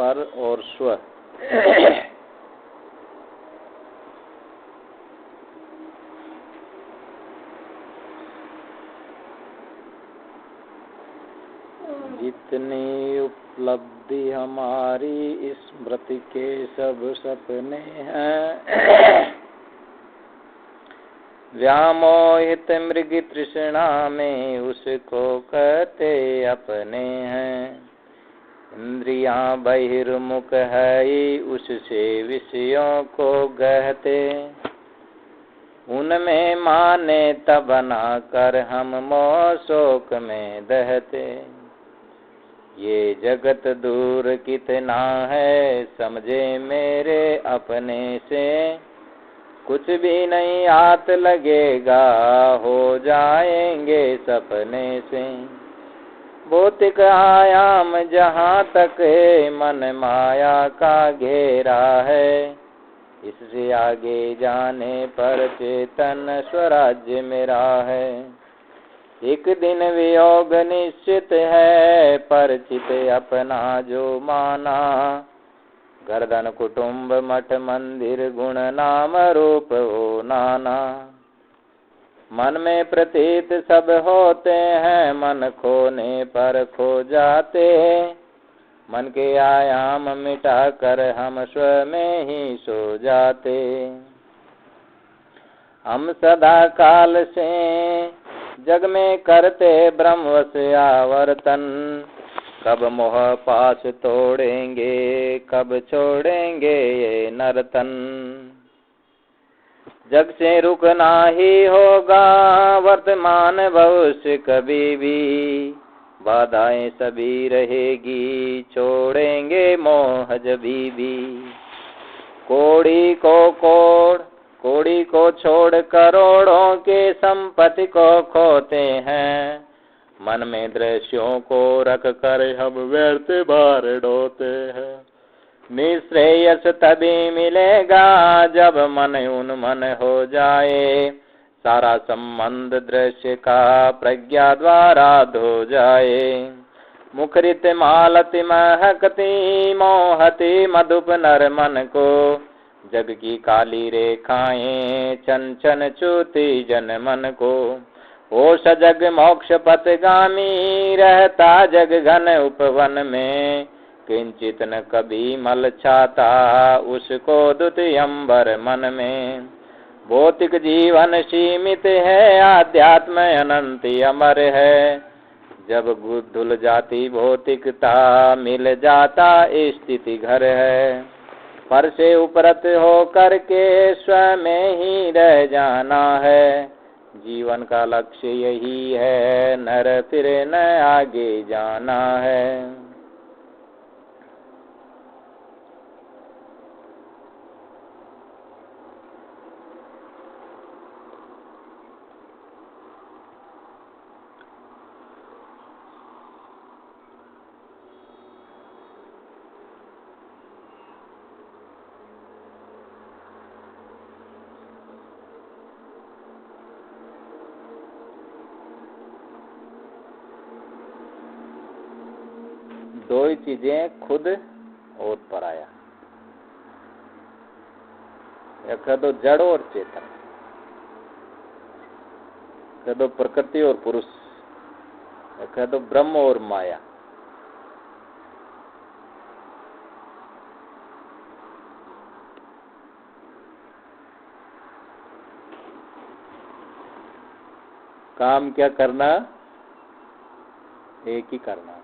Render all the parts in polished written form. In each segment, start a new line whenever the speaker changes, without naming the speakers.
पर और स्व। जितनी उपलब्धि हमारी स्मृति के सब सपने हैं, व्यामोहित मृग तृष्णा में उसको कहते अपने हैं। इंद्रियां बहिर्मुख है उससे विषयों को गहते, उनमें माने तब बना कर हम मोह शोक में दहते। ये जगत दूर कितना है समझे मेरे अपने से, कुछ भी नहीं हाथ लगेगा हो जाएंगे सपने से। भौतिक आयाम जहाँ तक है मन माया का घेरा है, इससे आगे जाने पर चेतन स्वराज्य मेरा है। एक दिन वियोग निश्चित है परिचित अपना जो माना, गर्दन कुटुंब मठ मंदिर गुण नाम रूप हो नाना। मन में प्रतीत सब होते हैं मन खोने पर खो जाते, मन के आयाम मिटा कर हम स्व में ही सो जाते। हम सदा काल से जग में करते ब्रह्मवश आवर्तन, कब मोह पास तोड़ेंगे कब छोड़ेंगे ये नर्तन। जग से रुकना ही होगा वर्तमान भविष्य कभी भी, बाधाएं सभी रहेगी छोड़ेंगे मोह जभी भी। कोड़ी को छोड़ करोड़ों के संपत्ति को खोते हैं, मन में दृश्यों को रख कर हम व्यर्थ भार ढोते हैं। निश्रेयस तभी मिलेगा जब मन उन्मन हो जाए, सारा संबंध दृश्य का प्रज्ञा द्वारा धो जाए। मुखरित मालति महकती मोहती मधुप नर मन को, जग की काली रेखाएं छन छन चूती जन मन को। ओ सजग मोक्ष पथगामी रहता जग घन उपवन में, किंचित न कभी मल छाता उसको द्वितीयंबर मन में। भौतिक जीवन सीमित है आध्यात्म अनंत अमर है, जब धुल जाती भौतिकता मिल जाता स्थिति घर है। पर से उपरत हो करके स्वयं ही रह जाना है, जीवन का लक्ष्य यही है नर फिर न आगे जाना है। दो ही चीजें खुद और पराया, एक है तो जड़ और चेतन, एक है तो प्रकृति और पुरुष, एक है तो ब्रह्म और माया। काम क्या करना, एक ही करना,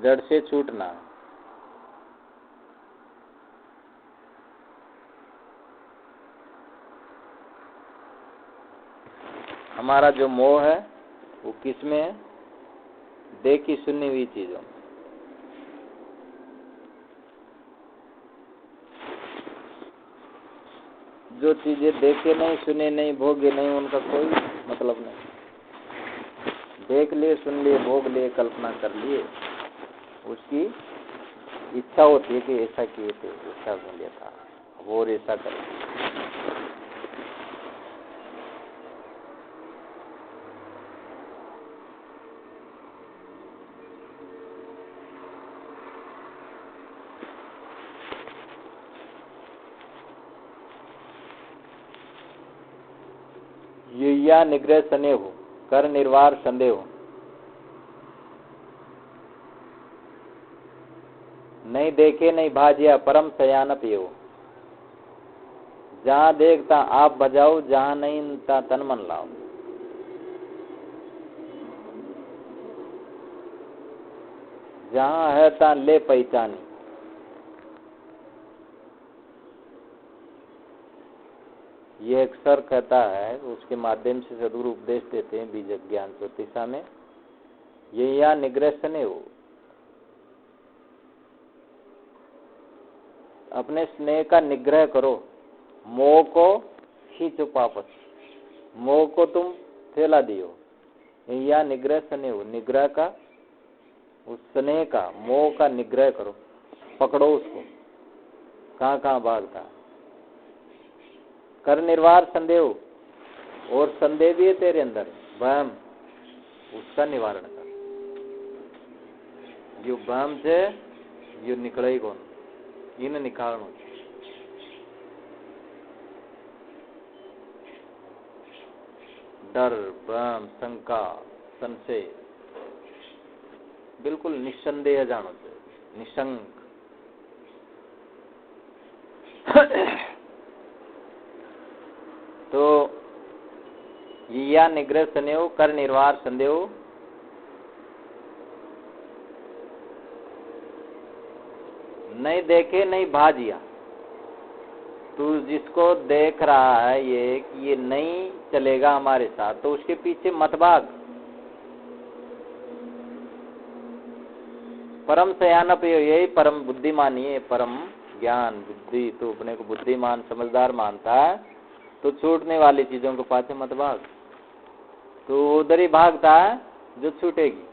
जड़ से छूटना। हमारा जो मोह है वो किस में है, देखी सुनी हुई चीजों में। जो चीजें देखे नहीं सुने नहीं भोगे नहीं उनका कोई मतलब नहीं। देख लिए सुन लिए भोग लिए कल्पना कर लिए, उसकी इच्छा होती है कि ऐसा किए थे ऐसा हो लिया था वो और ऐसा करें। युया निग्रह स्नेह कर निर्वार संदेह। नहीं देखे नहीं भाजिया परम सयान पियो। जहाँ देखता आप बजाओ, जहाँ नहीं ता तन मन लाओ। जहाँ है ता ले पहचानी। ये एक सर कहता है, उसके माध्यम से सदगुरु उपदेश देते हैं बीज ज्ञान ज्योतिषा में। ये या निग्रह स्नेह हो, अपने स्नेह का निग्रह करो। मोह को खींचो वापस, मोह को तुम फैला दियो। या निग्रह स्नेह हो, निग्रह का, उस स्नेह का, मोह का निग्रह करो। पकड़ो उसको, कहाँ कहाँ भागता है। कर निर्वार संदेह, और संदेह भी है तेरे अंदर, वहम, उसका निवारण कर। जो वहम से यो निकले ही कौन, इन निकालना। डर, भ्रम, शंका, संशय बिल्कुल निस्संदेह जानो चाहिए, निशंक। तो या निग्रह स्नेह कर निर्वार संदेह। नहीं देखे नहीं भाजिया। तू जिसको देख रहा है ये कि ये नहीं चलेगा हमारे साथ, तो उसके पीछे मत भाग। परम सयानप, यही परम बुद्धिमानी है, परम ज्ञान बुद्धि। तो अपने को बुद्धिमान समझदार मानता है, तो छूटने वाली चीजों के पाछे मत भाग। तो उधर ही भागता है जो छूटेगी।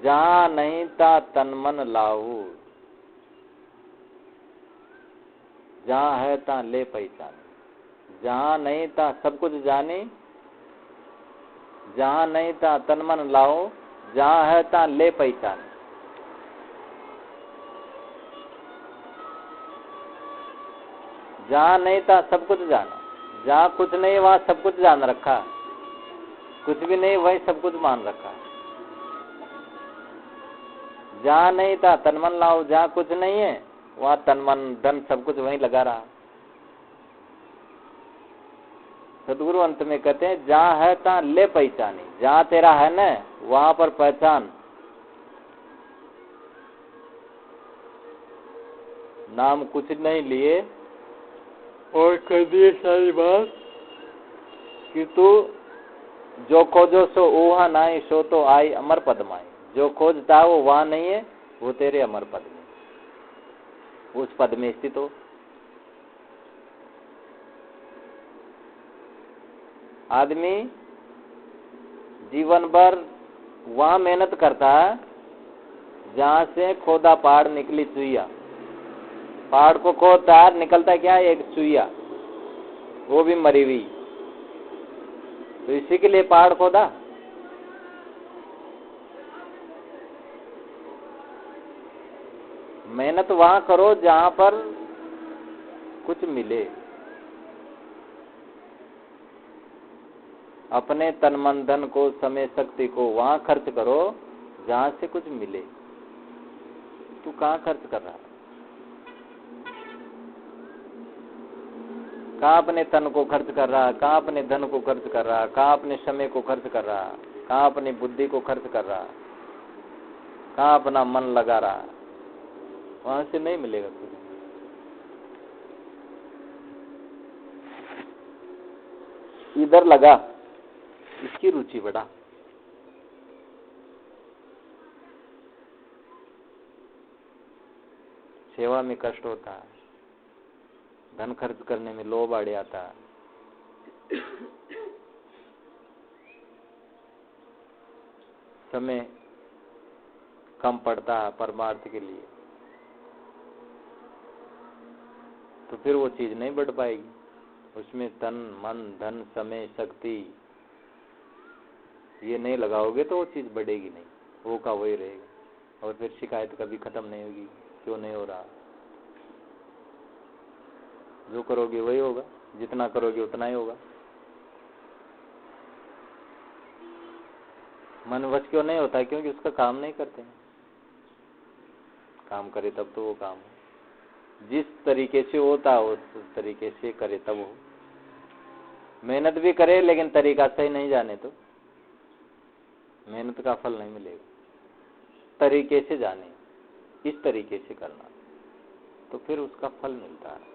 जहाँ नहीं ता तन मन लाऊ, जहाँ है ता ले पहचान। जहाँ नहीं ता सब कुछ जाने, जहाँ नहीं ता तन मन लाओ, जहाँ है ता ले पहचान। जहाँ नहीं था सब कुछ जाना, जहाँ कुछ नहीं वहाँ सब कुछ जान रखा। कुछ भी नहीं वही सब कुछ मान रखा। जहाँ नहीं था तन मन लाओ, जहाँ कुछ नहीं है वहाँ तन मन धन सब कुछ वहीं लगा रहा। सदगुरु अंत में कहते हैं जहाँ है तहाँ ले पहचानी। जहाँ तेरा है न वहाँ पर पहचान। नाम कुछ नहीं लिए और कर दिए सारी बात कि तू जो खोजो सो वहाँ नहीं, सो तो आई अमर पद माई। जो खोजता है वो वहाँ नहीं है, वो तेरे अमर पद में, उस पद में स्थित हो। आदमी जीवन भर वहाँ मेहनत करता है जहाँ से खोदा पहाड़ निकली चुईया। पहाड़ को खोदता है, निकलता क्या है? एक चुईया, वो भी मरी हुई। तो इसी के लिए पहाड़ खोदा। मेहनत वहां करो जहां पर कुछ मिले। अपने तन मन धन को, समय शक्ति को वहां खर्च करो जहां से कुछ मिले। तू कहाँ खर्च कर रहा है? कहाँ अपने तन को खर्च कर रहा है? कहाँ अपने धन को खर्च कर रहा है? कहाँ अपने समय को खर्च कर रहा है? कहाँ अपनी बुद्धि को खर्च कर रहा है? कहाँ अपना मन लगा रहा है? वहां से नहीं मिलेगा कुछ। इधर लगा, इसकी रुचि बढ़ा। सेवा में कष्ट होता है, धन खर्च करने में लोभ आड़े आता है। समय कम पड़ता है परमार्थ के लिए, तो फिर वो चीज नहीं बढ़ पाएगी। उसमें तन मन धन समय शक्ति ये नहीं लगाओगे तो वो चीज बढ़ेगी नहीं, वो का वही रहेगा। और फिर शिकायत कभी खत्म नहीं होगी, क्यों नहीं हो रहा। जो करोगे वही होगा। जितना करोगे उतना ही होगा। मन वश क्यों नहीं होता है? क्योंकि उसका काम नहीं करते हैं। काम करे तब तो वो काम हो। जिस तरीके से होता है उस तरीके से करे तब हो। मेहनत भी करे लेकिन तरीका सही नहीं जाने तो मेहनत का फल नहीं मिलेगा। तरीके से जाने, इस तरीके से करना, तो फिर उसका फल मिलता है।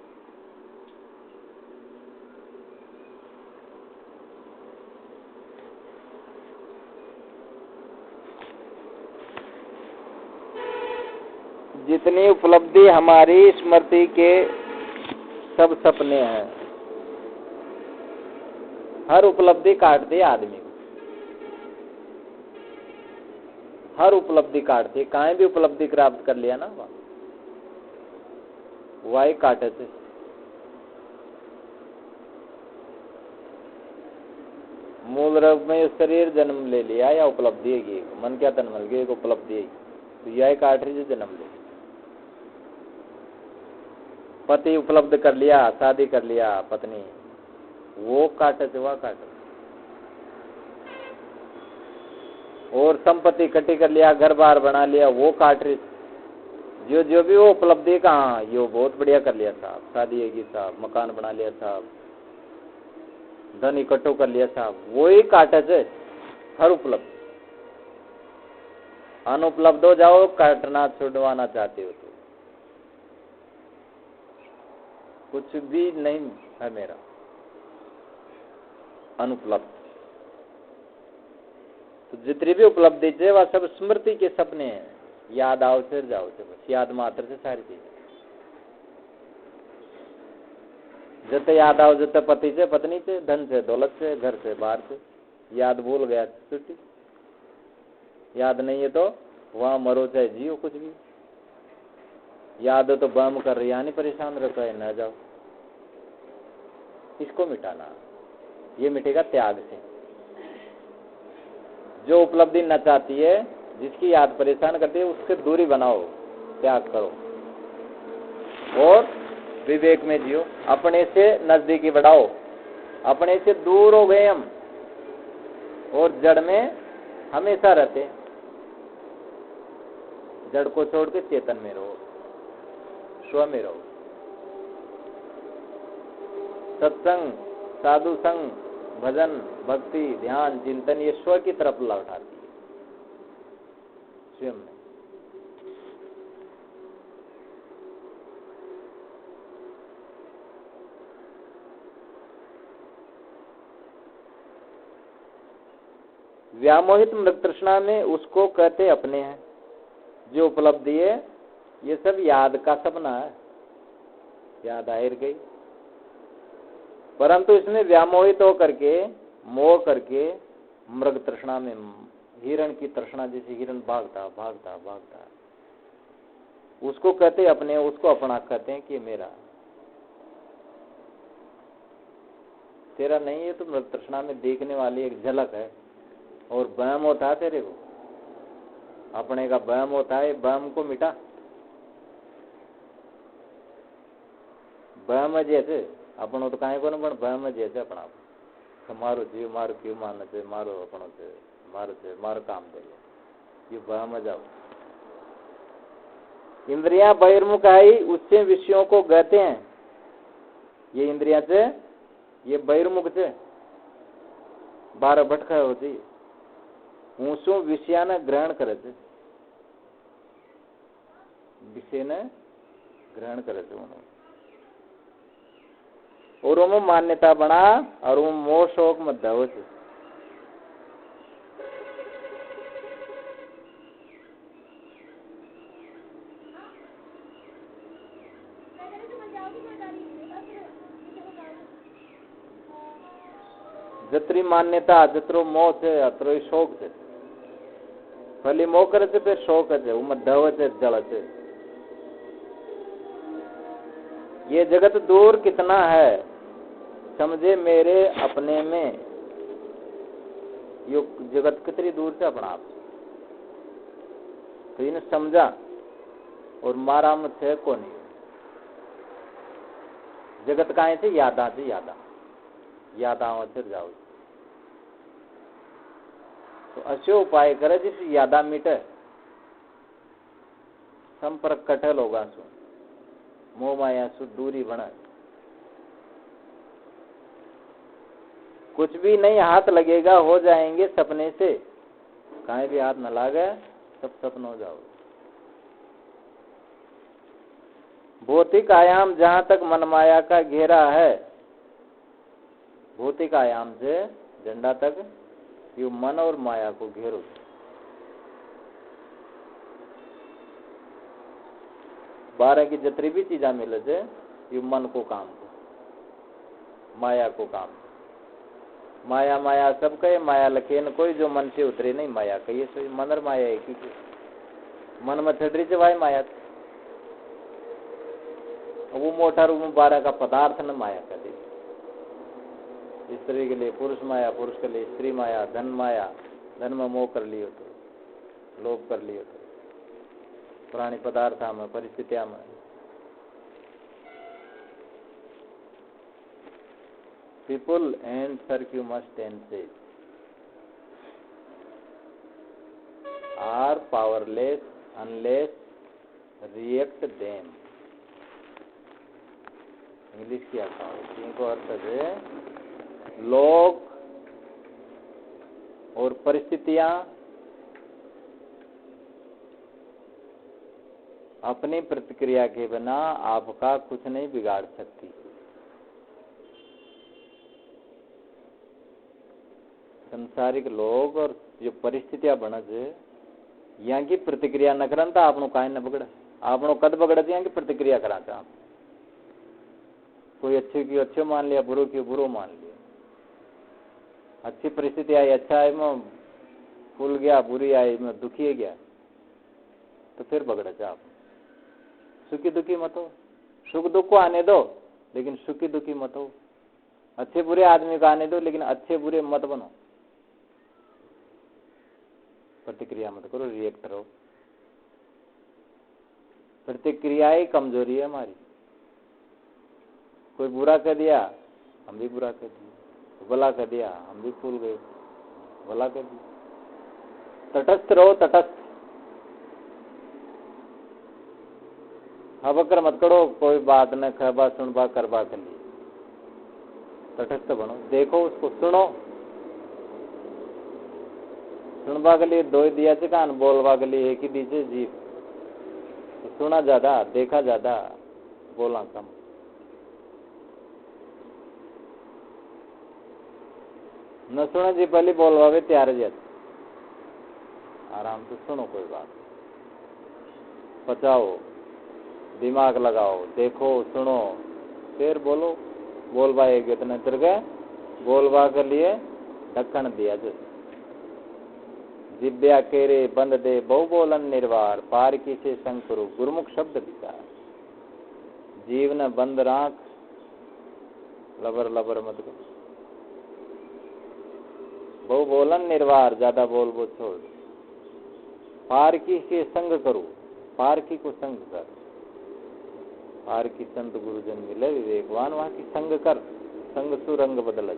जितनी उपलब्धि हमारी स्मृति के सब सपने हैं। हर उपलब्धि काटती है आदमी को, हर उपलब्धि काटती है। कहीं भी उपलब्धि प्राप्त कर लिया ना वही काटे थे। मूल रूप में शरीर जन्म ले लिया या उपलब्धि है, मन क्या तन मल गई, एक उपलब्धि है, तो यही काट रही जो जन्म ले। पति उपलब्ध कर लिया, शादी कर लिया, पत्नी, वो काटे वह काटे। और संपत्ति इकट्ठी कर लिया, घर बार बना लिया, वो काट रही। जो भी वो उपलब्धि कहाँ, ये बहुत बढ़िया कर लिया साहब, शादी है साहब, मकान बना लिया साहब, धन इकट्ठो कर लिया साहब, वो ही काटे थे हर उपलब्ध। अनुपलब्ध हो जाओ, काटना छुड़वाना चाहते हो तो कुछ भी नहीं है मेरा अनुपलब्ध। तो जितनी भी उपलब्धि है वह सब स्मृति के सपने हैं। याद आओ फिर जाओ से, बस याद मात्र से सारी चीजें। जते याद आओ, जते पति से, पत्नी से, धन से, दौलत से, घर से, बाहर से। याद भूल गया छुट्टी, याद नहीं है तो वहां मरो चाहे जियो, कुछ भी। याद हो तो बम कर रही, यानी परेशान रहता है, न जाओ। इसको मिटाना, ये मिटेगा त्याग से। जो उपलब्धि न चाहती है, जिसकी याद परेशान करती है, उससे दूरी बनाओ, त्याग करो और विवेक में जियो। अपने से नजदीकी बढ़ाओ, अपने से दूर हो गए हम और जड़ में हमेशा रहते। जड़ को छोड़ के चेतन में रहो, स्व में रहो। सत्संग, साधु संग, भजन, भक्ति, ध्यान, चिंतन, ये स्व की तरफ लौटाती है, स्वयं में। व्यामोहित मृग तृष्णा में उसको कहते अपने हैं। जो उपलब्धि है ये सब याद का सपना है, याद आहिर गई। परंतु इसमें व्यामोहित होकर के, मोह करके, मृग तृष्णा में, हिरण की तृष्णा, जैसे हिरण भागता भागता भागता, उसको कहते अपने, उसको अपना कहते हैं कि मेरा। तेरा नहीं है तो मृग तृष्णा में देखने वाली एक झलक है। और वहम होता है तेरे को, अपने का वहम होता है, वहम को मिटा। वहम जैसे अपनो तो कहीं को न, पण वहम जैसे अपना मारो जीव, मारो क्यों मारना चाहिए, मारो अपनों से, मारो काम दे लो, ये वहम जाओ। इंद्रियां बहिर्मुख आई, उससे विषयों को कहते हैं। ये इंद्रिया से, ये बहिर्मुख से 12 भटका होती, ऊंसो विषया ने ग्रहण करे थे, विषय ने ग्रहण करे थे उन्होंने। और वो मान्यता बना और वो मोह शोक मत हो थे। जतरी मान्यता, जतरो मोह है, अतरो शोक है। भले मोह करे थे, फिर शोक है, वो मत धव है, जल है। ये जगत दूर कितना है, समझे मेरे अपने में। यो जगत कितनी दूर से अपना आप, तो इन्हें समझा और मारा मुझे को नहीं। जगत काहे से यादा से यादा फिर जाओ। तो अच्छो उपाय करे जिस यादा मिटे, संपर्क कटल होगा सो मोह माया सु दूरी बना। कुछ भी नहीं हाथ लगेगा हो जाएंगे सपने से, काहे भी हाथ न लागे सब सपन हो जाओ। भौतिक आयाम जहां तक मन माया का घेरा है, भौतिक आयाम से झंडा तक ये मन और माया को घेरो। बारह की जितनी भी चीजा मिले थे ये मन को काम को, माया को काम। माया माया सब कहे, माया लखे न कोई, जो मन से उतरे नहीं माया कहिए। सो मन और माया एक ही मन में छड़ी से भाई माया, वो मोटा रूप में 12 का पदार्थ न माया कर दी। स्त्री के लिए पुरुष माया, पुरुष के लिए स्त्री माया, धन माया, धन में मोह कर लियो तो, लोभ कर लियो तो, पुरानी पदार्थ में परिस्थितियां में। People and circumstances are powerless unless react them. English की आता है, इनको अर्थ है लोग और परिस्थितियां अपनी प्रतिक्रिया के बिना आपका कुछ नहीं बिगाड़ सकती। संसारिक लोग और जो परिस्थितियां बने यहाँ की प्रतिक्रिया न करन तो आपनो काहे न बगड़े, आपनो कद बगड़े यहाँ की प्रतिक्रिया कराते आप। कोई अच्छे की अच्छे मान लिया, बुरो की बुरो मान लिया। अच्छी परिस्थिति आई, अच्छा आई में फूल गया, बुरी आई में दुखी गया, तो फिर बगड़े थे आप। सुखी दुखी मत हो, सुख दुख को आने दो लेकिन सुखी दुखी मत हो। अच्छे बुरे आदमी को आने दो लेकिन अच्छे बुरे मत बनो। प्रतिक्रिया मत करो, रिएक्ट रहो। प्रतिक्रिया ही कमजोरी है हमारी। कोई बुरा कर दिया हम भी बुरा कर दिया, भला कर दिया हम भी भूल गए, भला कर दिया। तटस्थ रहो, तटस्थ। हबकर मत करो, कोई बात न खबा सुनबा करबा कर लिए। तटस्थ बनो, देखो उसको, सुनो। सुनबा के लिए दो ही दिया थे कान, बोलबा के लिए एक ही दीजिए जीव। तो सुना ज्यादा, देखा ज्यादा, बोला कम। न सुने जी पहले बोलवा भी तैयार जी, आराम से सुनो, कोई बात पचाओ, दिमाग लगाओ, देखो सुनो, फिर बोलो। बोलबा एक इतने तिर गए, बोलबा के लिए ढक्कन दिया जो जिब्या केरे बंद दे बहु बोलन निर्वार, पार की से शंकरु गुरुमुख शब्द विचार। जीव न बंद राख, लबर लबर मत कर। बहु बोलन निर्वार, ज्यादा बोल वो छोड़। पार की से संग करो, पार की को संग कर। पार की संत गुरुजन मिले विवेकवान, वहां की संग कर, संग सु रंग बदल।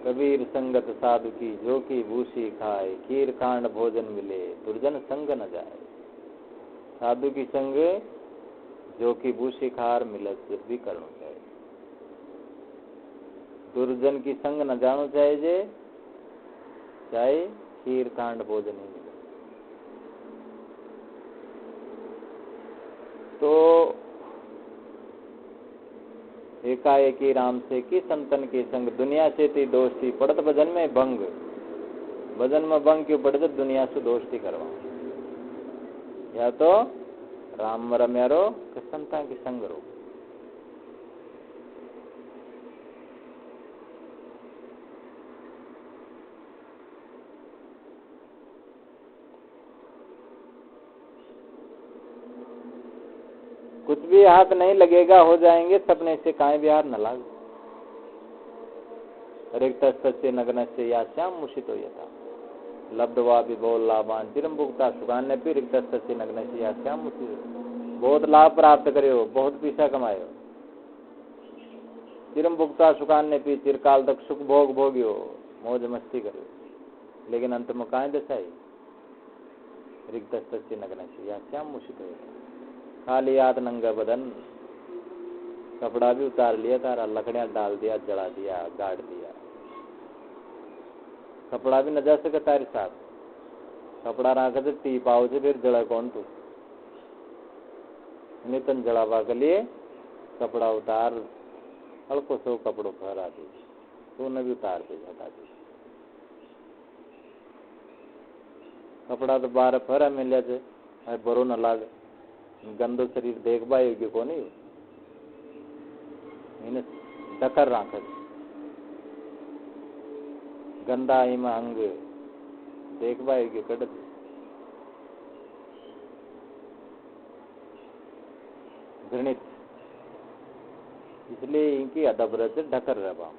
कबीर संगत साधु की जो की भूसी खाए, खीर खांड भोजन मिले दुर्जन संग न जाए। साधु की संग जो की भूसी खार मिले जब भी करना चाहिए। दुर्जन की संग न जानो चाहिए जे, चाहे खीर खांड भोजन ही मिले। तो एकाएकी राम से की संतन के संग, दुनिया से ती दोस्ती पड़त भजन में भंग। भजन में भंग क्यों पड़त, दुनिया से दोस्ती करवा। या तो राम रम्या रो कि संता के संग रो। कुछ भी हाथ नहीं लगेगा हो जाएंगे सपने से, काहे भी हाथ न लाग। रिक्त से नग्न से या श्याम मुषित हो यथा, लब्धवा भी बोल लाभान चिरम भुगता सुगान्य भी रिक्त से नग्न से या श्याम मुषित। बहुत लाभ प्राप्त करियो, बहुत पैसा कमायो, चिरम भुगता सुखान्य पी, चिरकाल तक सुख भोग भोगियो, मौज मस्ती करियो, लेकिन अंत में कहाँ दशाई रिक्त सच्ची नग्न या क्या मुश्किल है। खाली हाथ नंगा बदन, कपड़ा भी उतार लिया तारा, लकड़ियां डाल दिया, जला दिया, गाड़ दिया, कपड़ा भी न जा सके तारे साथ, कपड़ा रख दे टी पाओ से फिर जड़ा कौन तू, नितन जड़ावा के लिए कपड़ा उतार, हल्को सो कपड़ों फहरा दी, तो न भी उतार दे हटा दी, कपड़ा तो बाहर फहरा मिल जाए, बरो न लागे, गंदो शरीर देख बायोगे को नहीं, इन्हें डकर राख गंदा इमा अंग देख बायोगे कट, घृणित, इसलिए इनकी अदब से ढकर रहा,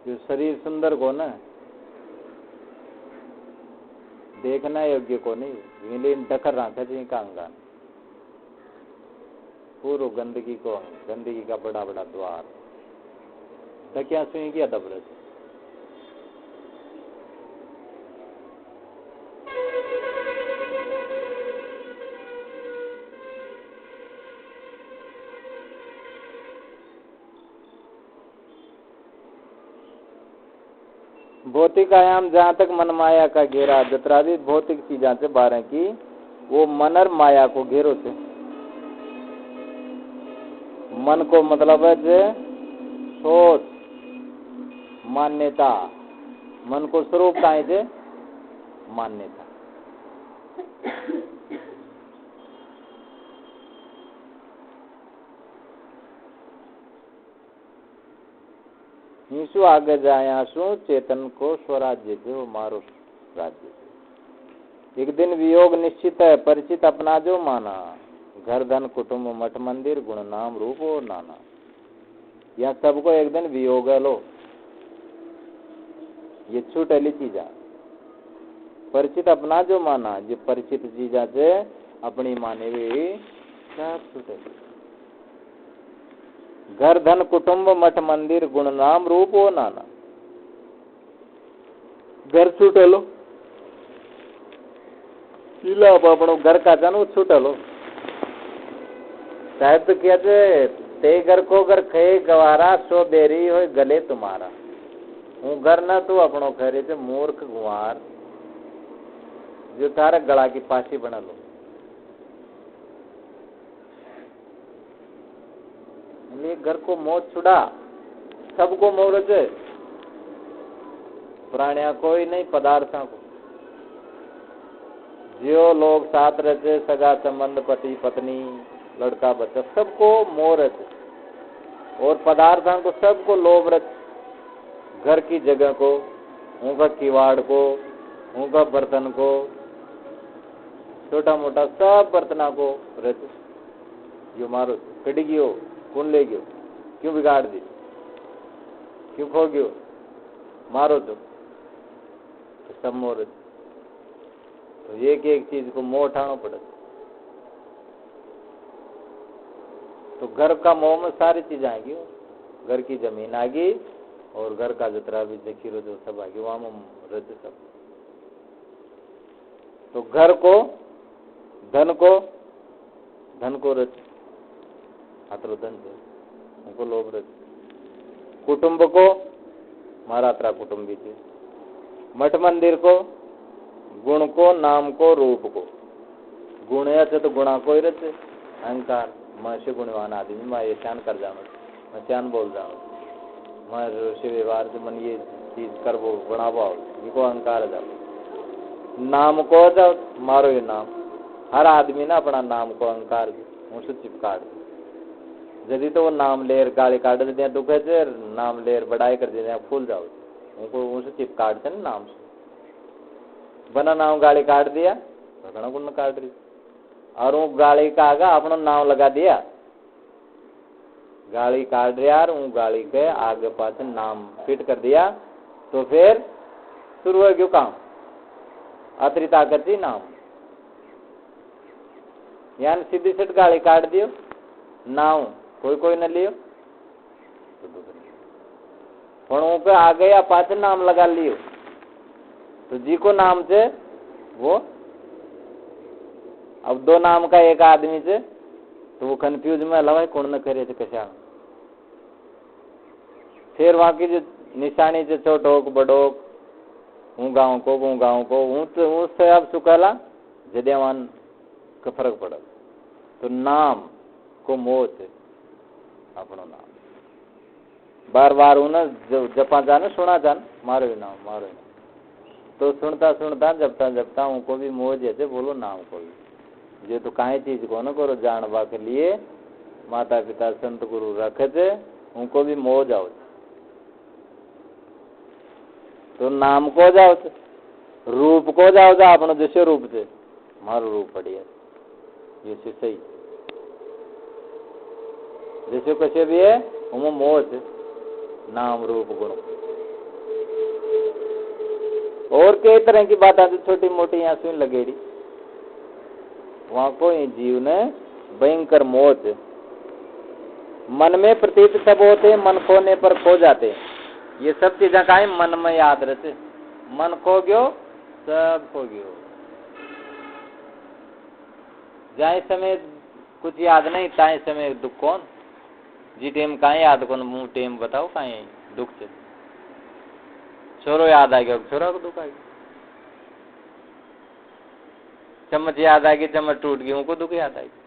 जो शरीर सुंदर को न देखना योग्य को नहीं, इसलिए ढकर रखा चाहिए इनका अंगान, पूर्व गंदगी को, गंदगी का बड़ा बड़ा द्वार ढकिया सुई की अदब रहे। भौतिक आयाम जहाँ तक मन माया का घेरा, जतरा भी भौतिक चीजा से बारह की वो मन और माया को घेरो से, मन को मतलब है जे सोच मान्यता, मन को स्वरूप का है जे मान्यता, यीशु आगे जायासु चेतन को स्वराज्य से, वो मारो राज्य। एक दिन वियोग निश्चित है, परिचित अपना जो माना, घर धन कुटुंब मठ मंदिर गुण नाम रूप और नाना, यह सबको एक दिन वियोग है। लो ये छूटेली चीजा, परिचित अपना जो माना, जो परिचित चीजा से अपनी माने हुई सब छूटेली, घर धन कुटुंब मठ मंदिर गुण नाम रूप हो नाना, घर छूटे लो, अपनो घर का जानो छूटे लो, साहब तो क्या ते घर को घर खे गवारा, सो बेरी हो गले तुम्हारा, हूँ घर ना तू अपनो खरे थे मूर्ख गुआर, जो थारा गला की पासी बना लो, घर को मौत छुड़ा, सबको मोह रचे, प्राणिया कोई नहीं, पदार्थों को, जो लोग साथ रहते, सगा संबंध, पति पत्नी लड़का बच्चा, सबको मोह रचे, और पदार्थों को सबको लोभ रचे, घर की जगह को, उनका किवाड़ को, उनका बर्तन को, छोटा मोटा सब बर्तना को रचे, जो मारो कटी गयो, कौन ले गयो, क्यों बिगाड़ दी, क्यों खो गयो, मारो तो सब मोह रचे, तो एक एक चीज को मोह उठाना पड़े। तो घर का मोह में सारी चीजें आएगी, घर की जमीन आ गई और घर का जितना भी जखीरो जो सब आ गई, वहां में रच सब। तो घर को धन को रच, अत्र धन से उनको लोभ रच, कुटुंब को मारा त्रा कुटुंबी थे, मठ मंदिर को, गुण को, नाम को, रूप को, गुण है तो गुणा को ही रचे, अहंकार, मैं से गुणवान आदमी, मैं ये चान कर जाऊँ, मैं चान बोल जाऊँ, मैं ऋषि व्यवहार से मन ये चीज कर वो बढ़ावा, ये को अहंकार जाओ। नाम को जाओ, मारो ये नाम, हर आदमी ना अपना नाम को अहंकार उनसे चिपका दे, यदि तो वो नाम लेर गाली काट दे दुखे से, नाम लेर बढ़ाई कर दे फूल जाओ, उनको उनसे चिपकाट दे नाम से, बना नाम गाली काट दिया, घना गुण काट रही, और वो गाली का आगा अपना नाम लगा दिया, गाली काट दिया और वो गाली के आगे पास नाम फिट कर दिया, तो फिर शुरू हो गयो काम, अतरी ताकत ही नाम, यानी सीधी सीट गाड़ी काट दियो, नाव कोई कोई न लियो तो दुख नहीं, पण ऊपर आगे या पाछे नाम लगा लियो तो जी को नाम से वो, अब दो नाम का एक आदमी से तो वो कंफ्यूज में लगा कौन न करे थे कशा। फिर वहां की जो निशानी से छोटोक बड़ोक हूँ गाँव को उससे अब सुकला जदेवान का फर्क पड़ा। तो नाम को मोह है अपनो नाम बार बार जपा जाने सुना जान मारो नाम तो सुनता सुनता जपता उनको भी मोह जैसे बोलो नाम को भी ये तो काहे चीज को न करो जानवा के लिए माता पिता संत गुरु रखे थे उनको भी मोह जाओ तो नाम को जाओ रूप को जाओ जा अपनो जैसे रूप से मारो रूप बढ़िया ये सही जैसे कैसे भी है उमो मोह से नाम रूप गुण और कई तरह की बात आती छोटी मोटी यहाँ सुन लगेड़ी वहां को जीव ने भयंकर मोह से मन में प्रतीत सब होते मन खोने पर खो जाते। ये सब चीजें का मन में याद रहते, मन खो गयो सब खो गयो। जाए समय कुछ याद नहीं ताए समय दुख कौन जी टेम का याद कौन मुंह टेम बताओ का दुख से छोरो याद आ गया छोरा को दुख आ गया, चम्मच याद आ गई चम्मच टूट गई उनको दुख याद आएगी,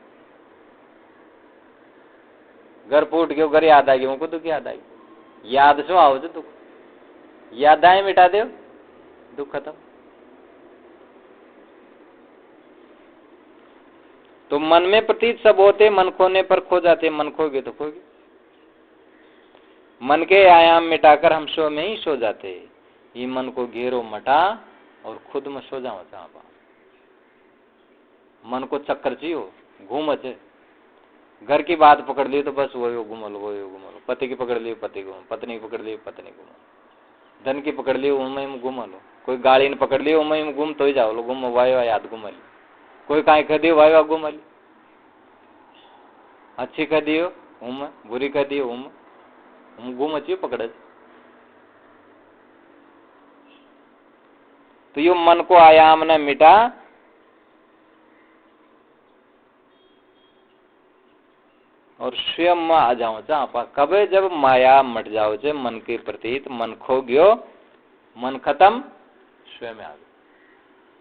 घर फूट गयो घर याद आ गया उनको दुख याद आएगी। याद शो आओ तो दुख यादाएं मिटा दो दुख खत्म। तो मन में प्रतीत सब होते मन खोने पर खो जाते, मन खो गए तो खो गए। मन के आयाम मिटाकर हम सो में ही सो जाते। ये मन को घेरो मटा और खुद में सो जाओ चापा। मन को चक्कर चाहिए घूम अच्छे घर की बात पकड़ ली तो बस वो घुमल पति की पकड़ ली पति घूम पत्नी की पकड़ ली पत्नी घूम धन की पकड़ ली उनमें घूम लो कोई गाड़ी ने पकड़ ली उनमें घूम तो ही जाओ लो घूम वायो याद घूम ली कोई काई खदी वायो घूम ली अच्छी खदी हो उम बुरी खदी हो उम घूम अच्छी पकड़। तो यो मन को आयाम न मिटा और स्वयं में आ जाओ चापा कबे जब माया मट जाओ चे मन के प्रतीत मन खो गयो मन खत्म स्वयं में आ गयो।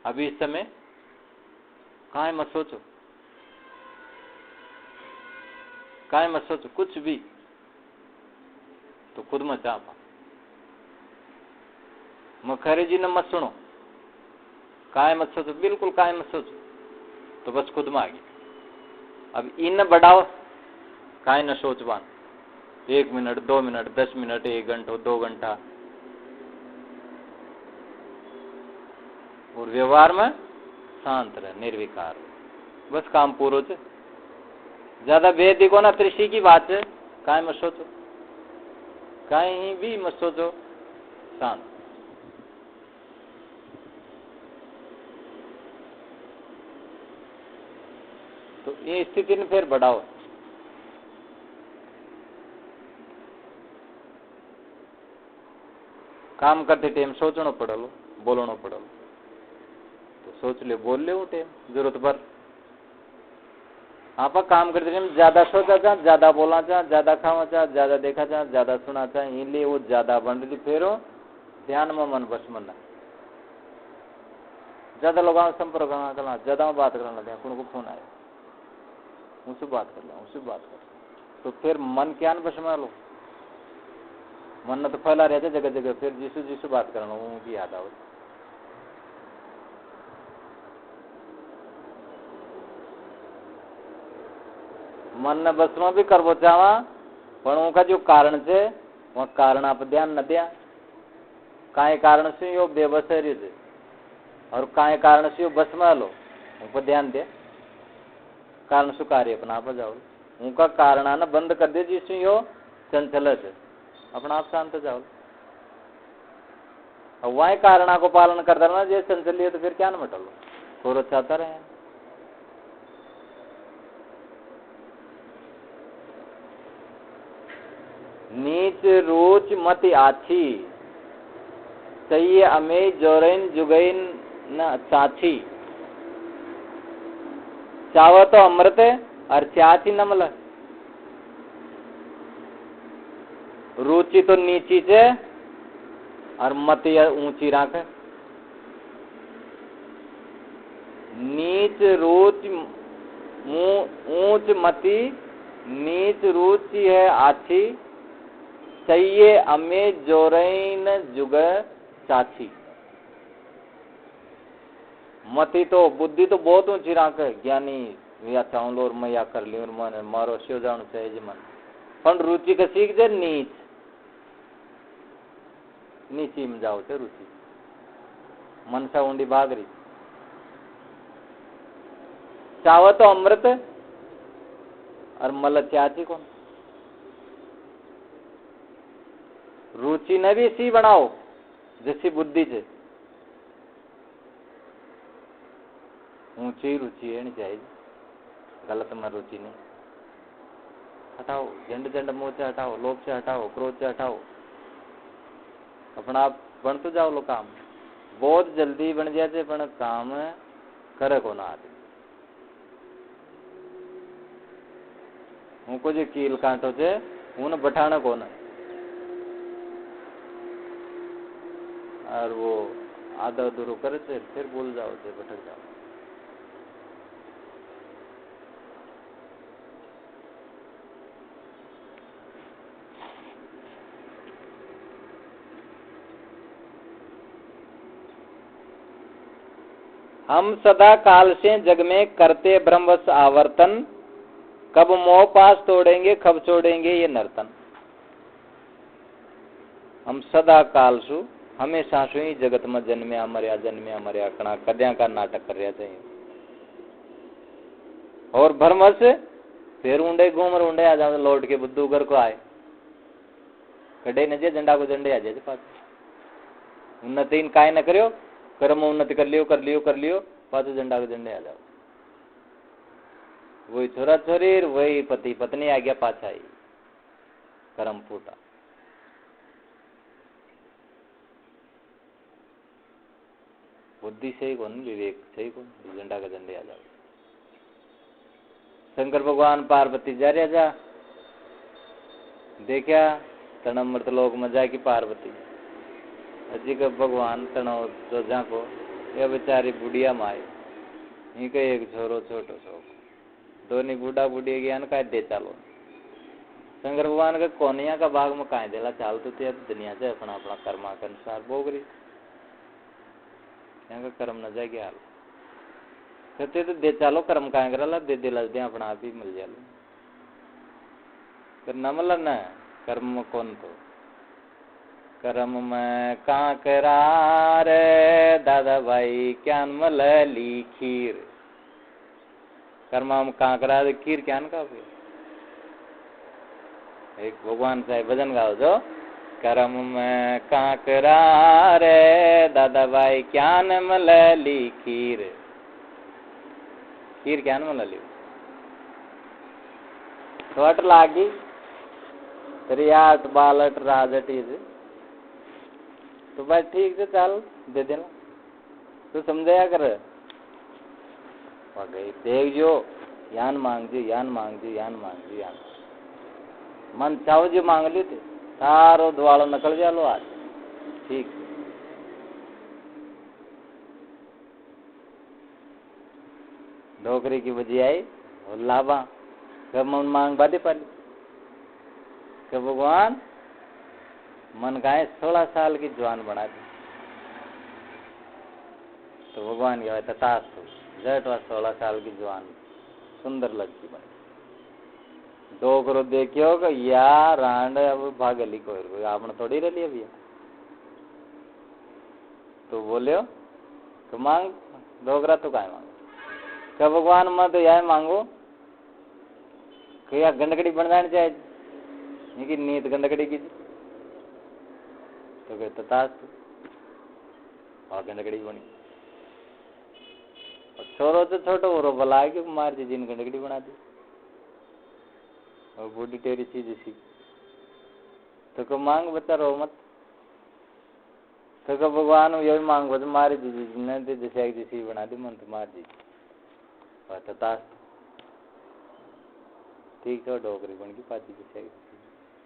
अभी इस समय काहे मत सोचो काहे मत सोचो कुछ भी तो खुद में चापा मखरे जी ने मत सुनो काहे मत सोचो बिल्कुल काहे मत सोचो तो बस खुद में आ गई। अब इन बढ़ाओ काहे न सोचवान 1 मिनट 2 मिनट 10 मिनट 1 घंटा 2 घंटा और व्यवहार में शांत रहे निर्विकार बस काम पूरा हो। ज्यादा वेदी को ना त्रिशी की बात है काहे मत सोचो कहीं भी मत सोचो शांत। तो ये स्थिति ने फिर बढ़ाओ काम करते टाइम सोचना पड़लो बोलना पड़लो तो सोच ले बोल ले टाइम जरूरत पर आप काम करते टाइम ज्यादा सोचा चाह ज्यादा बोलना चाह ज्यादा खावा चाह ज्यादा देखा चाह ज्यादा सुना चाह इसलिए वो ज्यादा बन रही फिर ध्यान में मन बस मन ज्यादा लोगों से संपर्क करना ज्यादा बात करना लगे को फोन आया उनसे बात कर लो उससे बात कर तो फिर मन क्या बस में लो मन तो फैला रहता जगह जगह फिर जिसु बात करना उनकी याद आओ। मन ने बस में भी करवो चावा पर उनका जो कारण से वह कारण आप ध्यान न दिया काहे कारण से यो बेबस है और काहे कारण से यो बस में लो उनको ध्यान दे कारण सु कार्य अपना आप जाओ उनका कारण आना बंद कर दे जिससे यो चंचल है अपना आप शांत जाओ। अब वही कारणा को पालन करता रहना जैसे चंचल है तो फिर क्या न मटल खोरो चाहता रहे नीच रोच मति आछी, चाहिए अमे जोरैन जुगैन न चाची। चाव तो अमृत और चाची नमल। रुचि तो नीची से और मति ऊंची राख। नीच रुचि ऊंच मति, नीच रुचि है आछी, चाहिए अमे जोरैन जुग चाची। मति तो बुद्धि तो बहुत ऊंची राख है, ज्ञानी या चावल और मैं या कर ली और मन मारो शिव जान चाहिए मन। पण रुचि का सीख जे नीच, नीची में जाओ थे रुचि, मनसा ऊंडी भाग रही। चाव तो अमृत और मल चाची कौन। रुचि ने भी सी बनाओ जैसी बुद्धि से, ऊंची रुचि है नहीं चाहिए, गलत में रुचि नहीं। हटाओ झंड झंड मोह से हटाओ, लोभ से हटाओ, क्रोध से हटाओ, अपना आप बन तो जाओ लो काम। बहुत जल्दी बन जाते पण काम करे को ना आते। उनको जो कील कांटो छे उन्हें बठाने को ना, और वो आधा अधूरो करे थे फिर भूल जाओ थे, भटक जाओ। हम सदा काल से जग में करते ब्रह्मवश आवर्तन, कब मोह पास तोड़ेंगे कब छोड़ेंगे ये नर्तन। हम सदा काल सु हमेशा सु ही जगत में जन्म्या मर्या कणा कद्या का नाटक कर रहा चाहिए। और भ्रमवश फिर ऊंडे घूम ऊंडे आ जाओ, लौट के बुद्धू घर को आए, कड़े न जे झंडा को झंडे आ जाए पास। उन्नति इन काय न करियो, कर्म उन्नति कर लियो पाछो झंडा को झंडे आ जाओ। वही छोरा छोरी वही पति पत्नी आ गया पाछा ही, कर्म फूटा। बुद्धि सही कौन, विवेक सही कौन, झंडा का झंडे आ जाओ। शंकर भगवान पार्वती जा रहा जा, देखा तन मृतलोक में जाकी पार्वती अजी का भगवान तनो तो झाको ये बेचारी बुढ़िया माए इनके एक छोरो छोटो सो दोनी बूढ़ा बुढ़िया ज्ञान का दे चालो। शंकर भगवान का कोनिया का भाग में काहे देला चाल तो दुनिया से अपना अपना कर्मा के अनुसार भोग रही, यहाँ का कर्म न जाए हाल कहते तो दे चालो कर्म काहे करला दे दिला दे अपना आप ही मिल जालो। कर न मिला न कर्म में कौन तो कर्म में कांकरार दादा भाई क्या मल ली खीर। कर्म में कांकरा खीर क्या का फिर एक भगवान साहब भजन गाओ जो कर्म में कांकरार दादा भाई क्या मल ली खीर। खीर क्या मल ली थोट लागी रियाट बालट राजट तो भाई ठीक से चल दे देना तो समझाया कर गई देख जो यान मांग जी यान मांग जी यान मांग जी यान मन चाहो जो मांग ली थे सारो द्वालो निकल जा लो आज ठीक। नौकरी की वजह आई और लाभा कब मन मांग बादे पाली कि भगवान मन का 16 साल की जवान बना दी तो भगवान क्या तथास्तु जटवा 16 साल की जवान सुंदर लड़की बनी। दो करो देखियो कि या रांड अब भागली कोई आपने थोड़ी रही अभी तो बोलियो तो मांग दोगरा तो काय मांग क्या भगवान मैं तो यह मांगो कि या गंडकड़ी बन जानी चाहिए कि नीत गंडकड़ी की तो कहते तथास्तु और गंडकड़ी बनी और छोरो तो छोटो वो भला कि मार जी जिन गंडकड़ी बना दी और बूढ़ी टेरी चीज इसी तो को मांग बता रो मत, तो को भगवान ये मांग बता मारी दीजिए ने दे जैसे एक जैसी बना दी मन तो मार दीजिए पता ठीक है। डोगरी बन गई पाची जैसे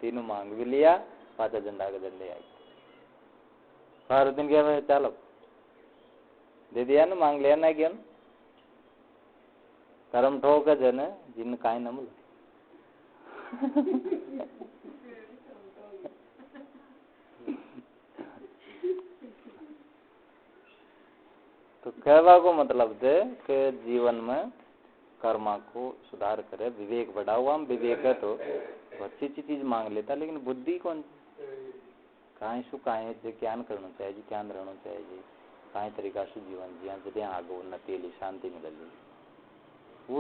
तीनों मांग भी लिया, पाचा झंडा का झंडे आई सारे दिन क्या भाई चलो दे दिया ना, मांग लिया ना ज्ञान कर्म ठोक जन जिन काय न मिल तो कहवा को मतलब थे कि जीवन में कर्मा को सुधार करे, विवेक बढ़ाओ। हम विवेक है तो अच्छी चीज मांग लेता, लेकिन बुद्धि कौन कहीं सु कहीं ज्ञान करना चाहिए जी, ज्ञान रहना चाहिए जी, कहीं तरीका से जीवन जिया जदे आगो उन्नति ली शांति मिल ली वो